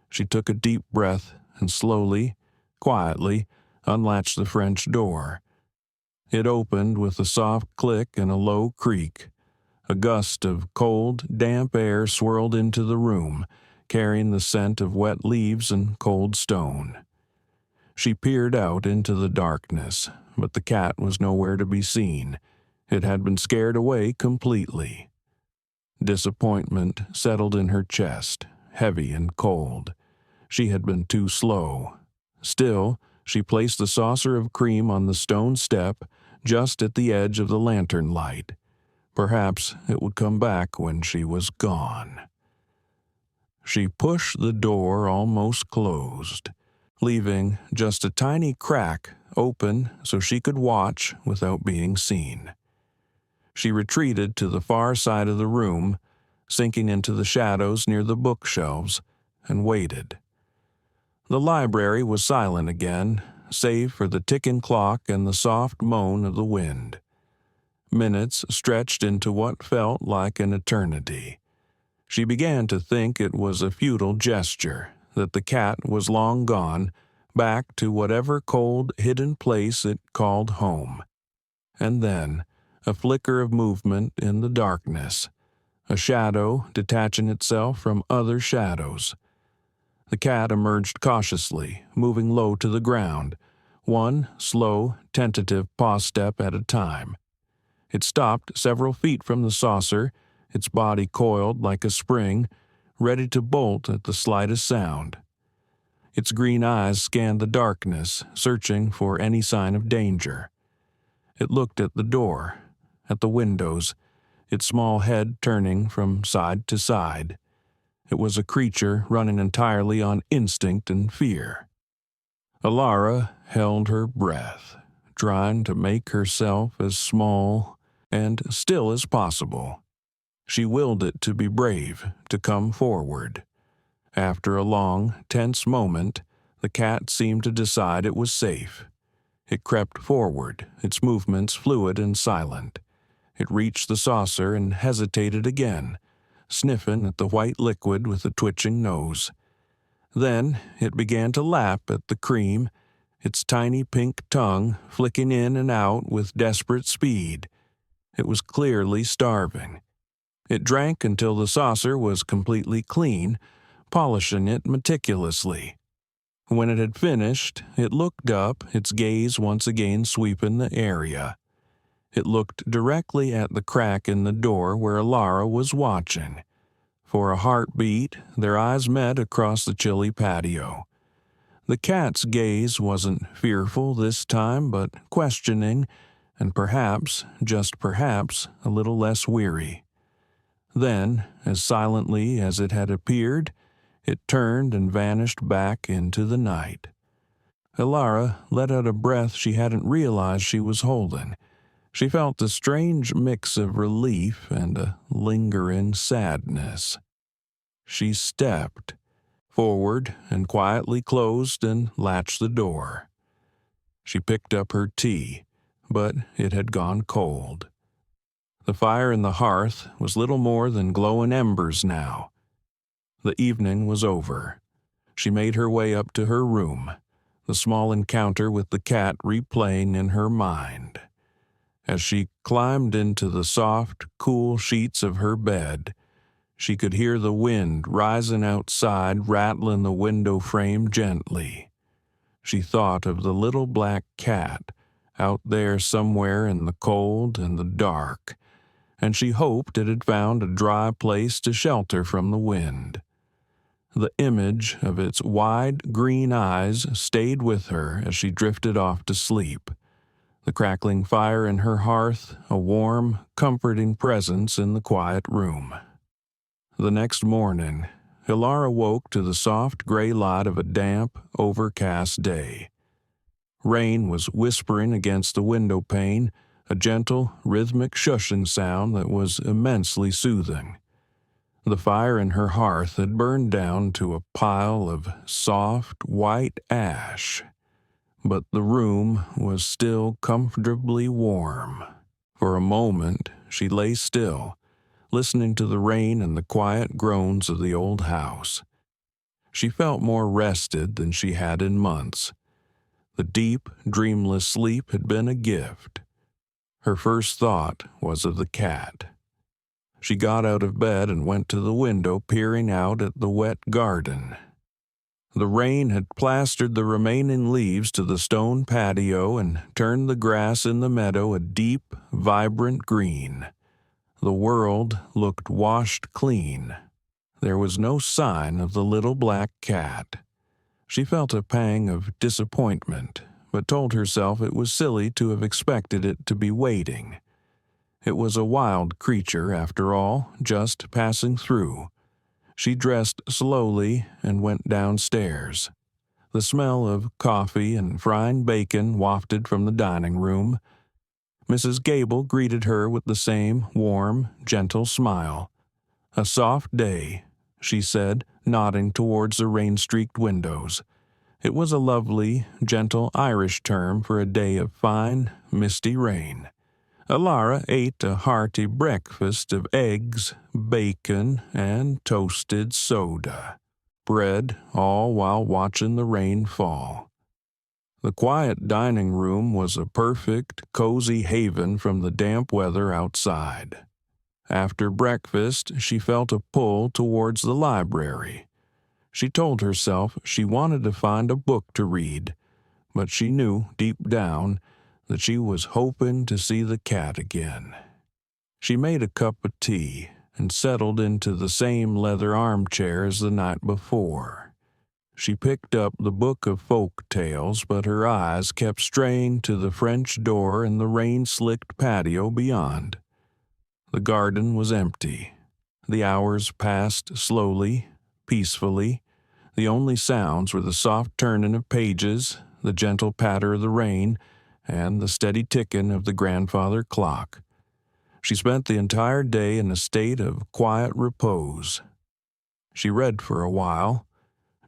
She took a deep breath and slowly, quietly, unlatched the French door. It opened with a soft click and a low creak. A gust of cold, damp air swirled into the room, carrying the scent of wet leaves and cold stone. She peered out into the darkness, but the cat was nowhere to be seen. It had been scared away completely. Disappointment settled in her chest, heavy and cold. She had been too slow. Still, she placed the saucer of cream on the stone step just at the edge of the lantern light. Perhaps it would come back when she was gone. She pushed the door almost closed, leaving just a tiny crack open so she could watch without being seen. She retreated to the far side of the room, sinking into the shadows near the bookshelves, and waited. The library was silent again, save for the ticking clock and the soft moan of the wind. Minutes stretched into what felt like an eternity. She began to think it was a futile gesture, that the cat was long gone, back to whatever cold, hidden place it called home. And then, a flicker of movement in the darkness, a shadow detaching itself from other shadows. The cat emerged cautiously, moving low to the ground, one slow, tentative paw step at a time. It stopped several feet from the saucer, its body coiled like a spring, ready to bolt at the slightest sound. Its green eyes scanned the darkness, searching for any sign of danger. It looked at the door, at the windows, its small head turning from side to side. It was a creature running entirely on instinct and fear. Alara held her breath, trying to make herself as small and still as possible. She willed it to be brave, to come forward. After a long, tense moment, the cat seemed to decide it was safe. It crept forward, its movements fluid and silent. It reached the saucer and hesitated again, sniffing at the white liquid with a twitching nose. Then it began to lap at the cream, its tiny pink tongue flicking in and out with desperate speed. It was clearly starving. It drank until the saucer was completely clean, polishing it meticulously. When it had finished, it looked up, its gaze once again sweeping the area. It looked directly at the crack in the door where Alara was watching. For a heartbeat, their eyes met across the chilly patio. The cat's gaze wasn't fearful this time, but questioning, and perhaps, just perhaps, a little less weary. Then, as silently as it had appeared, it turned and vanished back into the night. Alara let out a breath she hadn't realized she was holding. She felt a strange mix of relief and a lingering sadness. She stepped forward and quietly closed and latched the door. She picked up her tea, but it had gone cold. The fire in the hearth was little more than glowing embers now. The evening was over. She made her way up to her room, the small encounter with the cat replaying in her mind. As she climbed into the soft, cool sheets of her bed, she could hear the wind rising outside rattling the window frame gently. She thought of the little black cat out there somewhere in the cold and the dark, and she hoped it had found a dry place to shelter from the wind. The image of its wide green eyes stayed with her as she drifted off to sleep. The crackling fire in her hearth, a warm, comforting presence in the quiet room. The next morning, Hilara woke to the soft gray light of a damp, overcast day. Rain was whispering against the window pane, a gentle, rhythmic shushing sound that was immensely soothing. The fire in her hearth had burned down to a pile of soft, white ash, but the room was still comfortably warm. For a moment, she lay still, listening to the rain and the quiet groans of the old house. She felt more rested than she had in months. The deep, dreamless sleep had been a gift. Her first thought was of the cat. She got out of bed and went to the window, peering out at the wet garden. The rain had plastered the remaining leaves to the stone patio and turned the grass in the meadow a deep, vibrant green. The world looked washed clean. There was no sign of the little black cat. She felt a pang of disappointment, but told herself it was silly to have expected it to be waiting. It was a wild creature, after all, just passing through. She dressed slowly and went downstairs. The smell of coffee and frying bacon wafted from the dining room. Mrs. Gable greeted her with the same warm, gentle smile. "A soft day," she said, nodding towards the rain-streaked windows. It was a lovely, gentle Irish term for a day of fine, misty rain. Hilara ate a hearty breakfast of eggs, bacon, and toasted soda. Bread, all while watching the rain fall. The quiet dining room was a perfect, cozy haven from the damp weather outside. After breakfast, she felt a pull towards the library. She told herself she wanted to find a book to read, but she knew, deep down, that she was hoping to see the cat again. She made a cup of tea and settled into the same leather armchair as the night before. She picked up the book of folk tales, but her eyes kept straying to the French door and the rain-slicked patio beyond. The garden was empty. The hours passed slowly, peacefully. The only sounds were the soft turning of pages, the gentle patter of the rain, and the steady ticking of the grandfather clock. She spent the entire day in a state of quiet repose. She read for a while,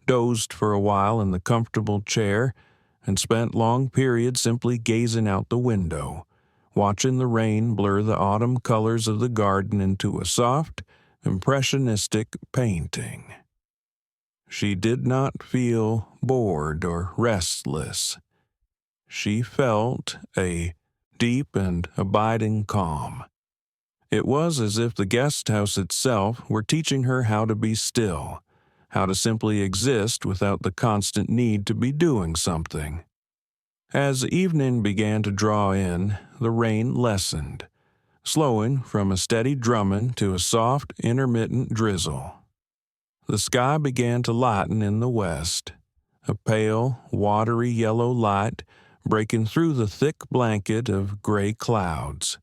dozed for a while in the comfortable chair, and spent long periods simply gazing out the window, watching the rain blur the autumn colors of the garden into a soft, impressionistic painting. She did not feel bored or restless. She felt a deep and abiding calm. It was as if the guest house itself were teaching her how to be still, how to simply exist without the constant need to be doing something. As evening began to draw in, the rain lessened, slowing from a steady drumming to a soft, intermittent drizzle. The sky began to lighten in the west, a pale, watery yellow light breaking through the thick blanket of gray clouds.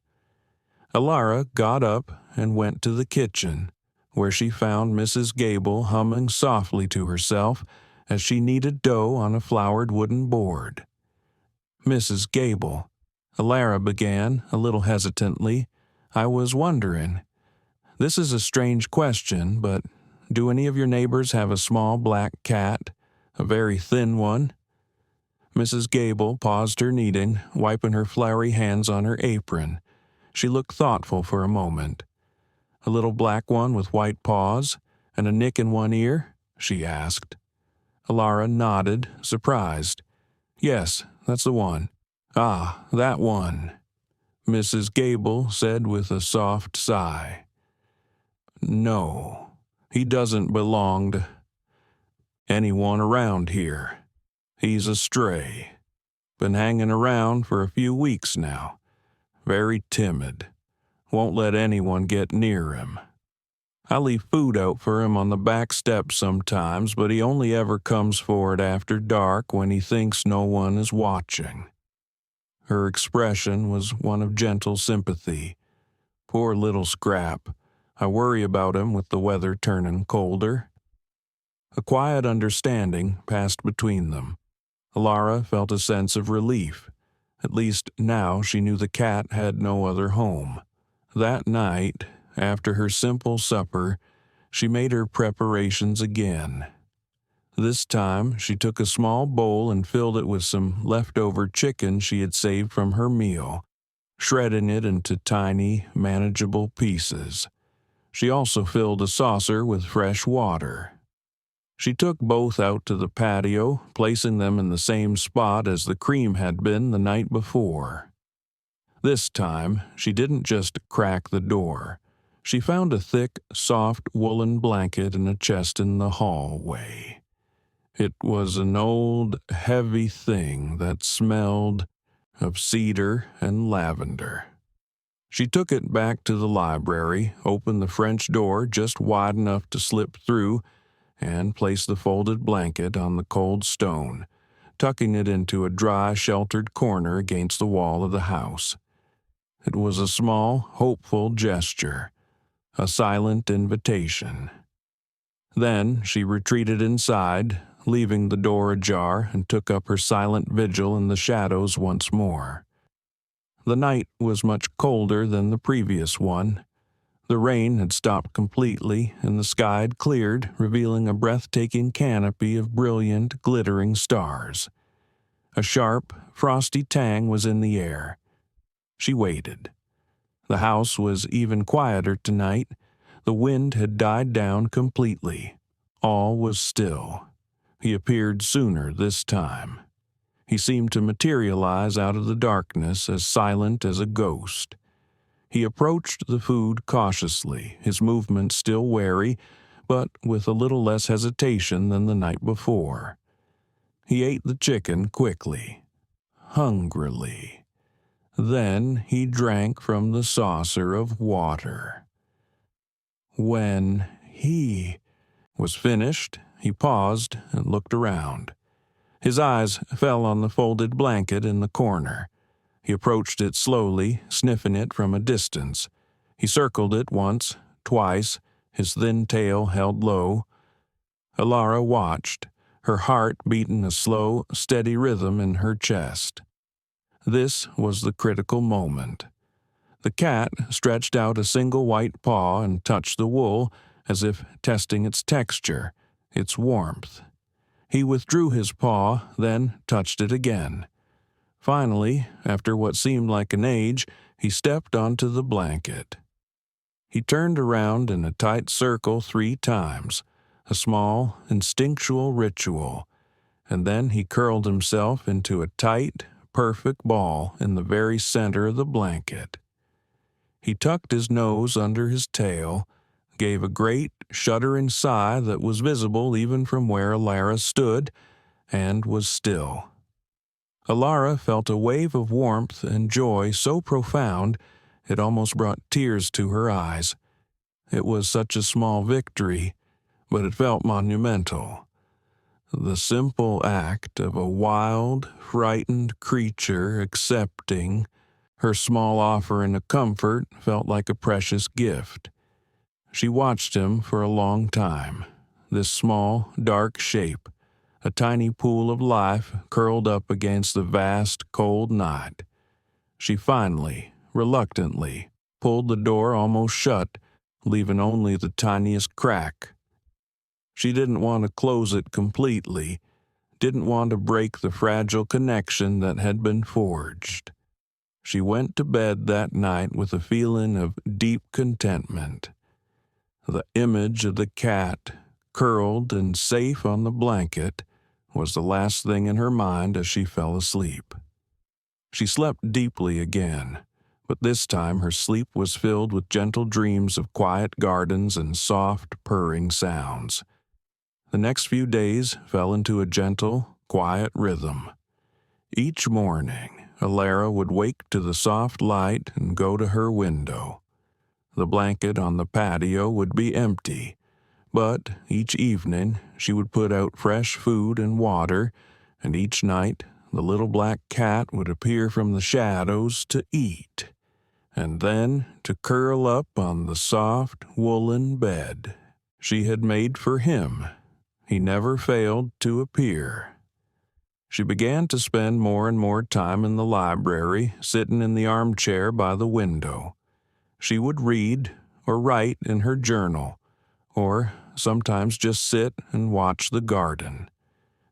Hilara got up and went to the kitchen, where she found Mrs. Gable humming softly to herself as she kneaded dough on a floured wooden board. "Mrs. Gable," Hilara began, a little hesitantly, "I was wondering. This is a strange question, but do any of your neighbors have a small black cat, a very thin one?" Mrs. Gable paused her kneading, wiping her floury hands on her apron. She looked thoughtful for a moment. "A little black one with white paws, and a nick in one ear?" she asked. Hilara nodded, surprised. "Yes, that's the one." "Ah, that one," Mrs. Gable said with a soft sigh. "No, he doesn't belong to anyone around here. He's a stray. Been hanging around for a few weeks now. Very timid. Won't let anyone get near him. I leave food out for him on the back steps sometimes, but he only ever comes for it after dark when he thinks no one is watching." Her expression was one of gentle sympathy. "Poor little scrap. I worry about him with the weather turning colder." A quiet understanding passed between them. Alara felt a sense of relief. At least now she knew the cat had no other home. That night, after her simple supper, she made her preparations again. This time, she took a small bowl and filled it with some leftover chicken she had saved from her meal, shredding it into tiny, manageable pieces. She also filled a saucer with fresh water. She took both out to the patio, placing them in the same spot as the cream had been the night before. This time, she didn't just crack the door. She found a thick, soft woolen blanket in a chest in the hallway. It was an old, heavy thing that smelled of cedar and lavender. She took it back to the library, opened the French door just wide enough to slip through, and placed the folded blanket on the cold stone, tucking it into a dry, sheltered corner against the wall of the house. It was a small, hopeful gesture, a silent invitation. Then she retreated inside, leaving the door ajar, and took up her silent vigil in the shadows once more. The night was much colder than the previous one. The rain had stopped completely, and the sky had cleared, revealing a breathtaking canopy of brilliant, glittering stars. A sharp, frosty tang was in the air. She waited. The house was even quieter tonight. The wind had died down completely. All was still. He appeared sooner this time. He seemed to materialize out of the darkness, as silent as a ghost. He approached the food cautiously, his movements still wary, but with a little less hesitation than the night before. He ate the chicken quickly, hungrily. Then he drank from the saucer of water. When he was finished, he paused and looked around. His eyes fell on the folded blanket in the corner. He approached it slowly, sniffing it from a distance. He circled it once, twice, his thin tail held low. Alara watched, her heart beating a slow, steady rhythm in her chest. This was the critical moment. The cat stretched out a single white paw and touched the wool, as if testing its texture, its warmth. He withdrew his paw, then touched it again. Finally, after what seemed like an age, he stepped onto the blanket. He turned around in a tight circle 3 times, a small, instinctual ritual, and then he curled himself into a tight, perfect ball in the very center of the blanket. He tucked his nose under his tail, gave a great, shuddering sigh that was visible even from where Alara stood, and was still. Alara felt a wave of warmth and joy so profound it almost brought tears to her eyes. It was such a small victory, but it felt monumental. The simple act of a wild, frightened creature accepting her small offering of comfort felt like a precious gift. She watched him for a long time, this small, dark shape, a tiny pool of life curled up against the vast, cold night. She finally, reluctantly, pulled the door almost shut, leaving only the tiniest crack. She didn't want to close it completely, didn't want to break the fragile connection that had been forged. She went to bed that night with a feeling of deep contentment. The image of the cat, curled and safe on the blanket, was the last thing in her mind as she fell asleep. She slept deeply again, but this time her sleep was filled with gentle dreams of quiet gardens and soft, purring sounds. The next few days fell into a gentle, quiet rhythm. Each morning, Alara would wake to the soft light and go to her window. The blanket on the patio would be empty, but each evening she would put out fresh food and water, and each night the little black cat would appear from the shadows to eat, and then to curl up on the soft woolen bed she had made for him. he never failed to appear. She began to spend more and more time in the library, sitting in the armchair by the window. She would read or write in her journal, or sometimes just sit and watch the garden.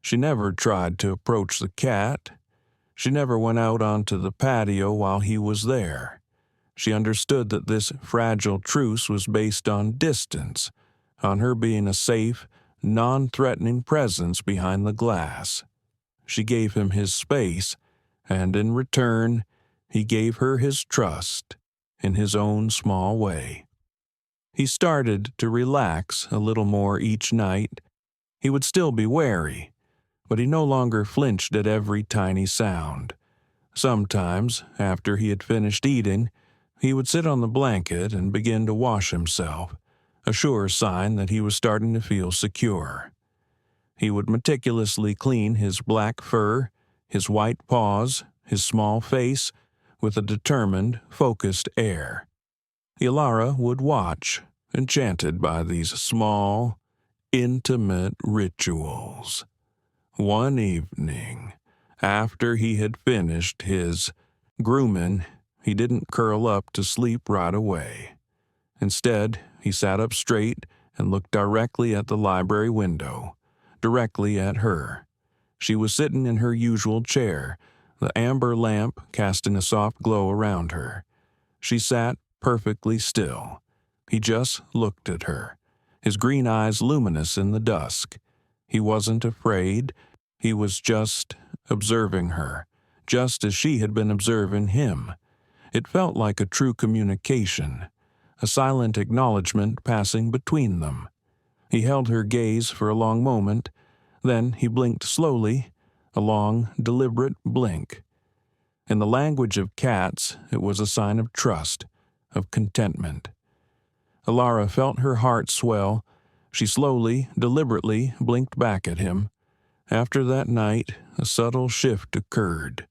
She never tried to approach the cat. She never went out onto the patio while he was there. She understood that this fragile truce was based on distance, on her being a safe, non-threatening presence behind the glass. She gave him his space, and in return, he gave her his trust in his own small way. He started to relax a little more each night. He would still be wary, but he no longer flinched at every tiny sound. Sometimes, after he had finished eating, he would sit on the blanket and begin to wash himself, a sure sign that he was starting to feel secure. He would meticulously clean his black fur, his white paws, his small face, with a determined, focused air. Ilara would watch, enchanted by these small, intimate rituals. One evening, after he had finished his grooming, he didn't curl up to sleep right away. Instead, he sat up straight and looked directly at the library window, directly at her. She was sitting in her usual chair, the amber lamp casting a soft glow around her. She sat perfectly still. He just looked at her, his green eyes luminous in the dusk. He wasn't afraid. He was just observing her, just as she had been observing him. It felt like a true communication, a silent acknowledgement passing between them. He held her gaze for a long moment, then he blinked slowly, a long, deliberate blink. In the language of cats, it was a sign of trust, of contentment. Ilara felt her heart swell. She slowly, deliberately blinked back at him. After that night, a subtle shift occurred.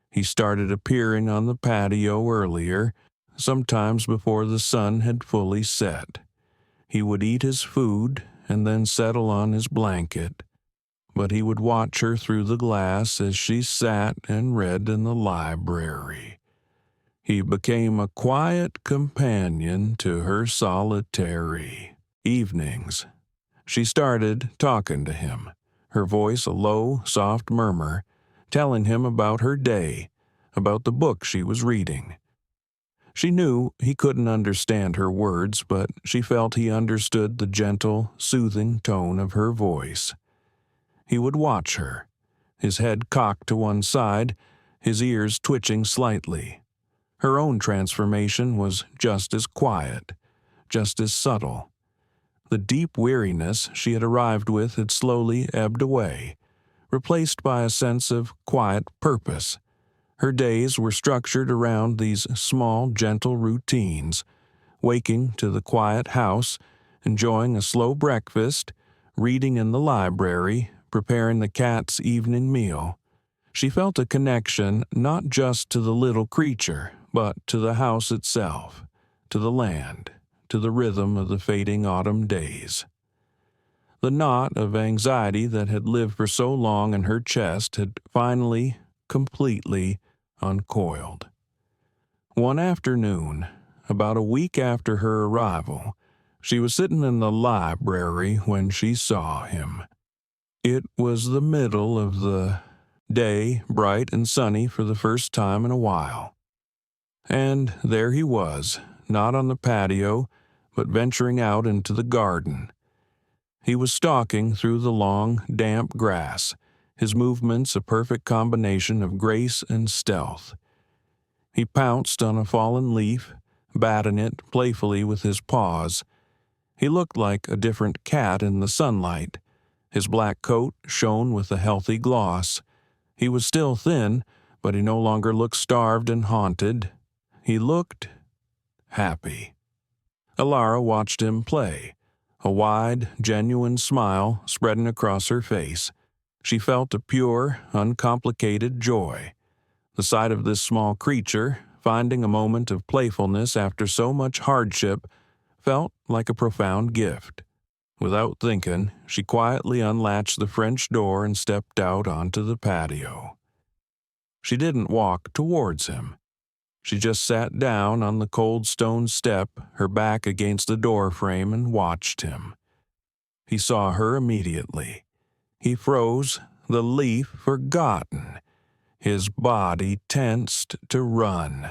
He started appearing on the patio earlier, sometimes before the sun had fully set. He would eat his food and then settle on his blanket, but he would watch her through the glass as she sat and read in the library. He became a quiet companion to her solitary evenings. She started talking to him, her voice a low, soft murmur, telling him about her day, about the book she was reading. She knew he couldn't understand her words, but she felt he understood the gentle, soothing tone of her voice. He would watch her, his head cocked to one side, his ears twitching slightly. Her own transformation was just as quiet, just as subtle. The deep weariness she had arrived with had slowly ebbed away, replaced by a sense of quiet purpose. Her days were structured around these small, gentle routines, waking to the quiet house, enjoying a slow breakfast, reading in the library, preparing the cat's evening meal. She felt a connection not just to the little creature, but to the house itself, to the land, to the rhythm of the fading autumn days. The knot of anxiety that had lived for so long in her chest had finally, completely uncoiled. One afternoon, about a week after her arrival, she was sitting in the library when she saw him. It was the middle of the day, bright and sunny for the first time in a while. And there he was, not on the patio, but venturing out into the garden. He was stalking through the long, damp grass, his movements a perfect combination of grace and stealth. He pounced on a fallen leaf, batting it playfully with his paws. He looked like a different cat in the sunlight. His black coat shone with a healthy gloss. He was still thin, but he no longer looked starved and haunted. He looked happy. Ilara watched him play, a wide, genuine smile spreading across her face. She felt a pure, uncomplicated joy. The sight of this small creature, finding a moment of playfulness after so much hardship, felt like a profound gift. Without thinking, she quietly unlatched the French door and stepped out onto the patio. She didn't walk towards him. She just sat down on the cold stone step, her back against the door frame, and watched him. He saw her immediately. He froze, the leaf forgotten. His body tensed to run.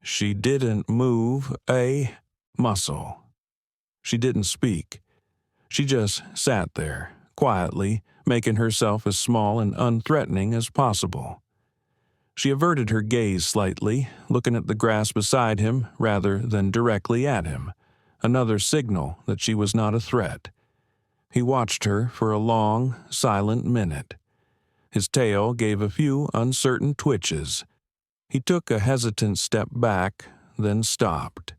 She didn't move a muscle. She didn't speak. She just sat there, quietly, making herself as small and unthreatening as possible. She averted her gaze slightly, looking at the grass beside him rather than directly at him, another signal that she was not a threat. He watched her for a long, silent minute. His tail gave a few uncertain twitches. He took a hesitant step back, then stopped.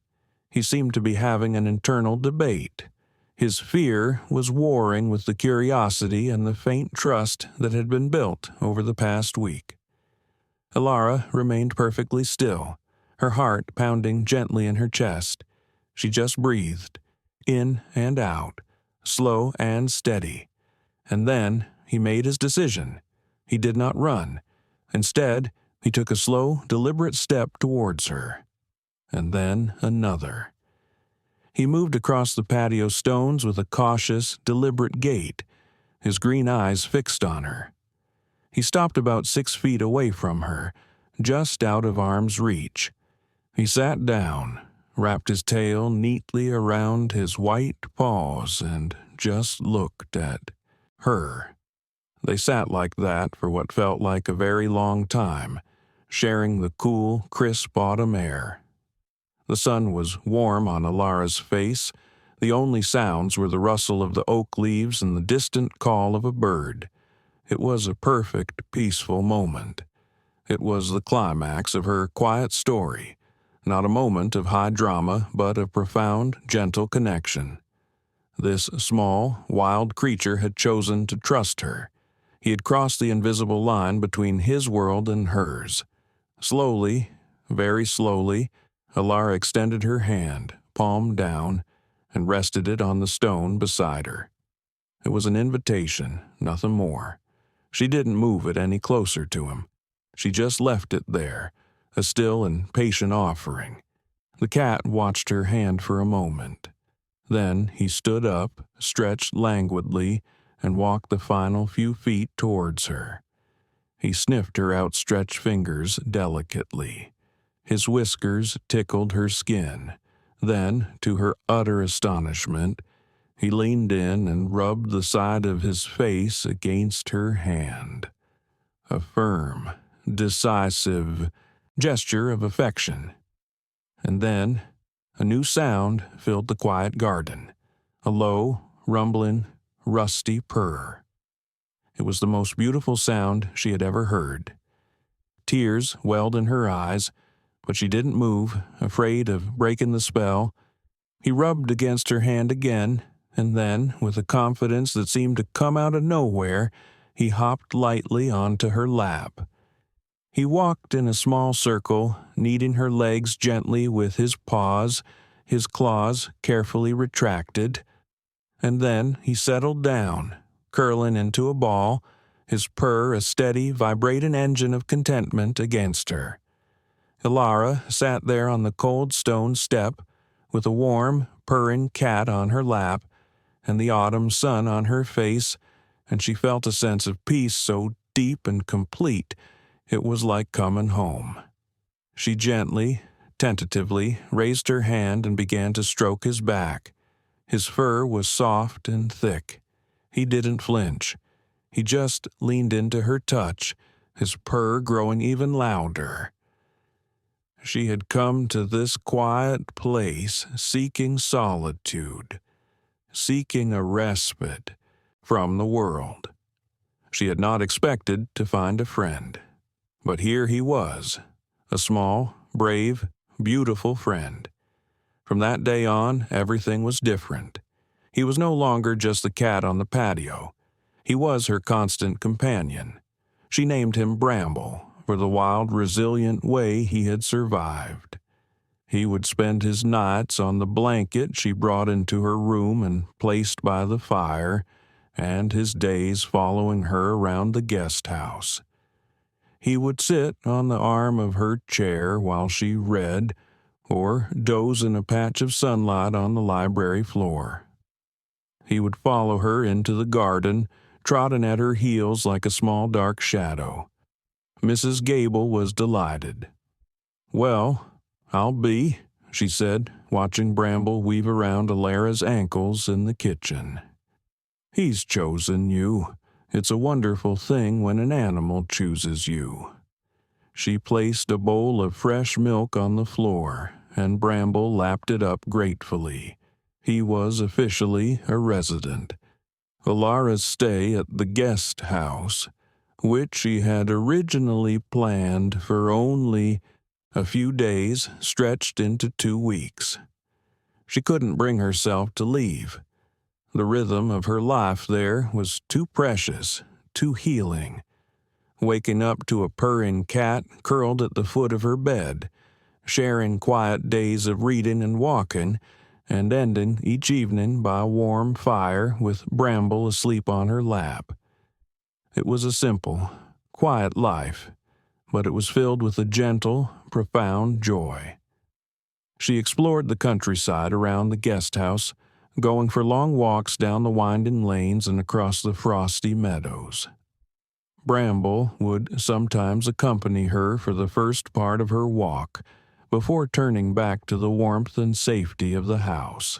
He seemed to be having an internal debate. His fear was warring with the curiosity and the faint trust that had been built over the past week. Elara remained perfectly still, her heart pounding gently in her chest. She just breathed, in and out, slow and steady. And then he made his decision. He did not run. Instead, he took a slow, deliberate step towards her. And then another. He moved across the patio stones with a cautious, deliberate gait, his green eyes fixed on her. He stopped about 6 feet away from her, just out of arm's reach. He sat down, wrapped his tail neatly around his white paws, and just looked at her. They sat like that for what felt like a very long time, sharing the cool, crisp autumn air. The sun was warm on Elara's face. The only sounds were the rustle of the oak leaves and the distant call of a bird. It was a perfect, peaceful moment. It was the climax of her quiet story, not a moment of high drama, but a profound, gentle connection. This small, wild creature had chosen to trust her. He had crossed the invisible line between his world and hers. Slowly, very slowly, Elara extended her hand, palm down, and rested it on the stone beside her. It was an invitation, nothing more. She didn't move it any closer to him. She just left it there, a still and patient offering. The cat watched her hand for a moment. Then he stood up, stretched languidly, and walked the final few feet towards her. He sniffed her outstretched fingers delicately. His whiskers tickled her skin. Then, to her utter astonishment, he leaned in and rubbed the side of his face against her hand. A firm, decisive gesture of affection. And then, a new sound filled the quiet garden. A low, rumbling, rusty purr. It was the most beautiful sound she had ever heard. Tears welled in her eyes, but she didn't move, afraid of breaking the spell. He rubbed against her hand again, and then, with a confidence that seemed to come out of nowhere, he hopped lightly onto her lap. He walked in a small circle, kneading her legs gently with his paws, his claws carefully retracted. And then he settled down, curling into a ball, his purr a steady, vibrating engine of contentment against her. Elara sat there on the cold stone step, with a warm, purring cat on her lap, and the autumn sun on her face, and she felt a sense of peace so deep and complete it was like coming home. She gently, tentatively, raised her hand and began to stroke his back. His fur was soft and thick. He didn't flinch. He just leaned into her touch, his purr growing even louder. She had come to this quiet place seeking solitude, seeking a respite from the world. She had not expected to find a friend. But here he was, a small, brave, beautiful friend. From that day on, everything was different. He was no longer just the cat on the patio. He was her constant companion. She named him Bramble for the wild, resilient way he had survived. He would spend his nights on the blanket she brought into her room and placed by the fire, and his days following her around the guest house. He would sit on the arm of her chair while she read, or doze in a patch of sunlight on the library floor. He would follow her into the garden, trotting at her heels like a small dark shadow. Mrs. Gable was delighted. "Well, I'll be," she said, watching Bramble weave around Alara's ankles in the kitchen. "He's chosen you. It's a wonderful thing when an animal chooses you." She placed a bowl of fresh milk on the floor, and Bramble lapped it up gratefully. He was officially a resident. Alara's stay at the guest house, which she had originally planned for only a few days, stretched into 2 weeks. She couldn't bring herself to leave. The rhythm of her life there was too precious, too healing. Waking up to a purring cat curled at the foot of her bed, sharing quiet days of reading and walking, and ending each evening by a warm fire with Bramble asleep on her lap. It was a simple, quiet life, but it was filled with a gentle, profound joy. She explored the countryside around the guest house, going for long walks down the winding lanes and across the frosty meadows. Bramble would sometimes accompany her for the first part of her walk, before turning back to the warmth and safety of the house.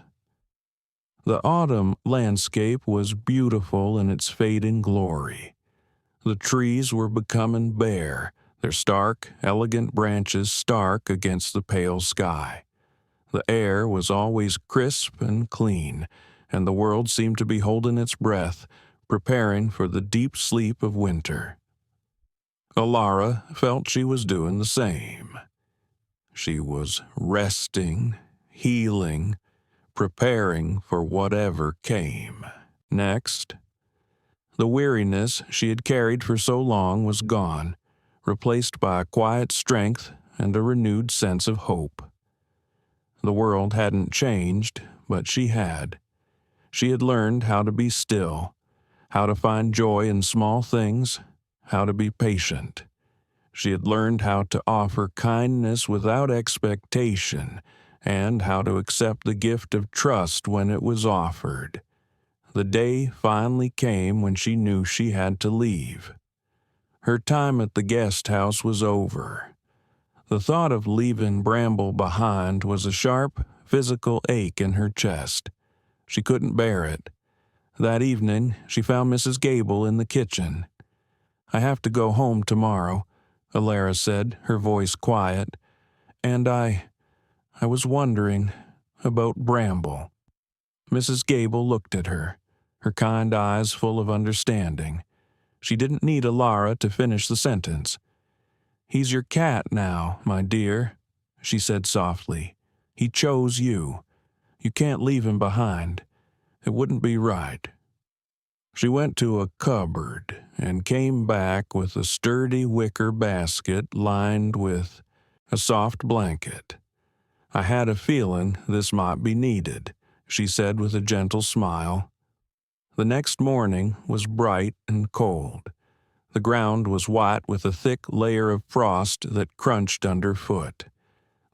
The autumn landscape was beautiful in its fading glory. The trees were becoming bare, their stark, elegant branches stark against the pale sky. The air was always crisp and clean, and the world seemed to be holding its breath, preparing for the deep sleep of winter. Alara felt she was doing the same. She was resting, healing, preparing for whatever came next. The weariness she had carried for so long was gone, replaced by a quiet strength and a renewed sense of hope. The world hadn't changed, but she had. She had learned how to be still, how to find joy in small things, how to be patient. She had learned how to offer kindness without expectation, and how to accept the gift of trust when it was offered. The day finally came when she knew she had to leave. Her time at the guest house was over. The thought of leaving Bramble behind was a sharp, physical ache in her chest. She couldn't bear it. That evening, she found Mrs. Gable in the kitchen. "I have to go home tomorrow," Alara said, her voice quiet. "And I was wondering about Bramble." Mrs. Gable looked at her, her kind eyes full of understanding. She didn't need Alara to finish the sentence. "He's your cat now, my dear," she said softly. "He chose you. You can't leave him behind. It wouldn't be right." She went to a cupboard and came back with a sturdy wicker basket lined with a soft blanket. "I had a feeling this might be needed," she said with a gentle smile. The next morning was bright and cold. The ground was white with a thick layer of frost that crunched underfoot.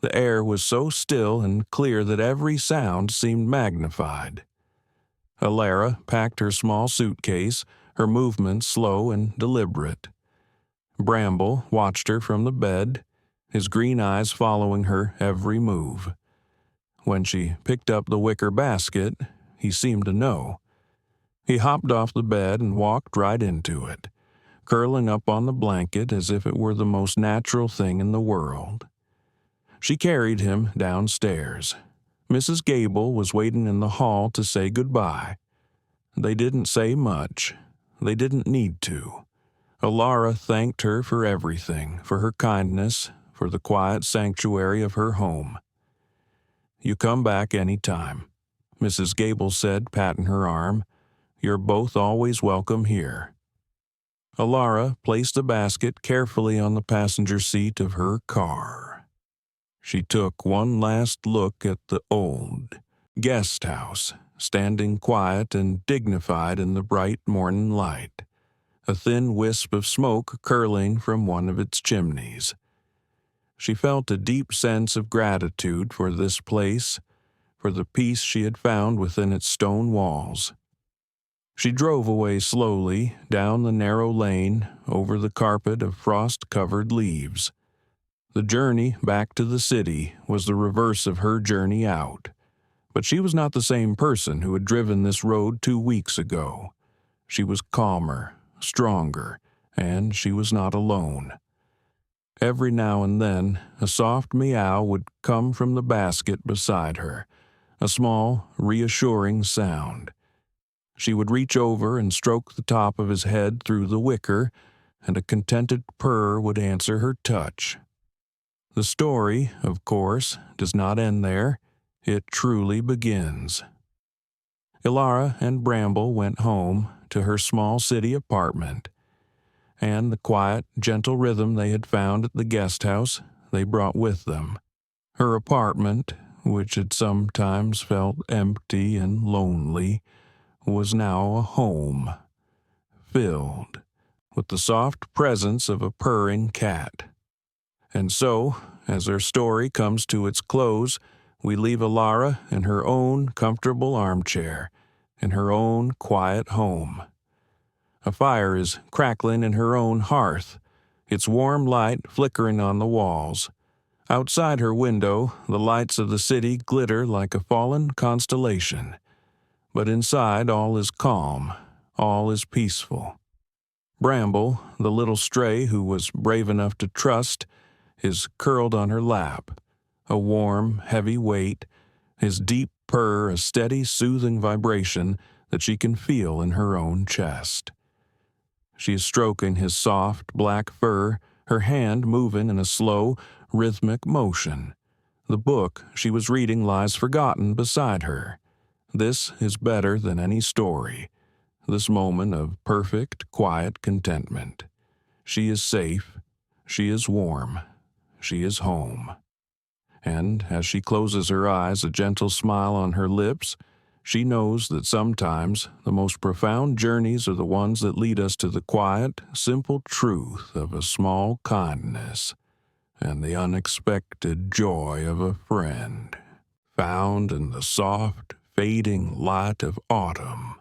The air was so still and clear that every sound seemed magnified. Alara packed her small suitcase, her movements slow and deliberate. Bramble watched her from the bed, his green eyes following her every move. When she picked up the wicker basket, he seemed to know. He hopped off the bed and walked right into it, curling up on the blanket as if it were the most natural thing in the world. She carried him downstairs. Mrs. Gable was waiting in the hall to say goodbye. They didn't say much. They didn't need to. Alara thanked her for everything, for her kindness, for the quiet sanctuary of her home. "You come back any time," Mrs. Gable said, patting her arm. "You're both always welcome here." Alara placed the basket carefully on the passenger seat of her car. She took one last look at the old guest house, standing quiet and dignified in the bright morning light, a thin wisp of smoke curling from one of its chimneys. She felt a deep sense of gratitude for this place, for the peace she had found within its stone walls. She drove away slowly down the narrow lane over the carpet of frost-covered leaves. The journey back to the city was the reverse of her journey out, but she was not the same person who had driven this road 2 weeks ago. She was calmer, stronger, and she was not alone. Every now and then, a soft meow would come from the basket beside her, a small, reassuring sound. She would reach over and stroke the top of his head through the wicker, and a contented purr would answer her touch. The story, of course, does not end there. It truly begins. Ilara and Bramble went home to her small city apartment, and the quiet, gentle rhythm they had found at the guest house they brought with them. Her apartment, which had sometimes felt empty and lonely, was now a home, filled with the soft presence of a purring cat. And so, as our story comes to its close, we leave Ilara in her own comfortable armchair, in her own quiet home. A fire is crackling in her own hearth, its warm light flickering on the walls. Outside her window, the lights of the city glitter like a fallen constellation. But inside all is calm, all is peaceful. Bramble, the little stray who was brave enough to trust, is curled on her lap, a warm, heavy weight, his deep purr a steady, soothing vibration that she can feel in her own chest. She is stroking his soft, black fur, her hand moving in a slow, rhythmic motion. The book she was reading lies forgotten beside her. This is better than any story, this moment of perfect, quiet contentment. She is safe, she is warm, she is home. And as she closes her eyes, a gentle smile on her lips, she knows that sometimes the most profound journeys are the ones that lead us to the quiet, simple truth of a small kindness and the unexpected joy of a friend, found in the soft, fading light of autumn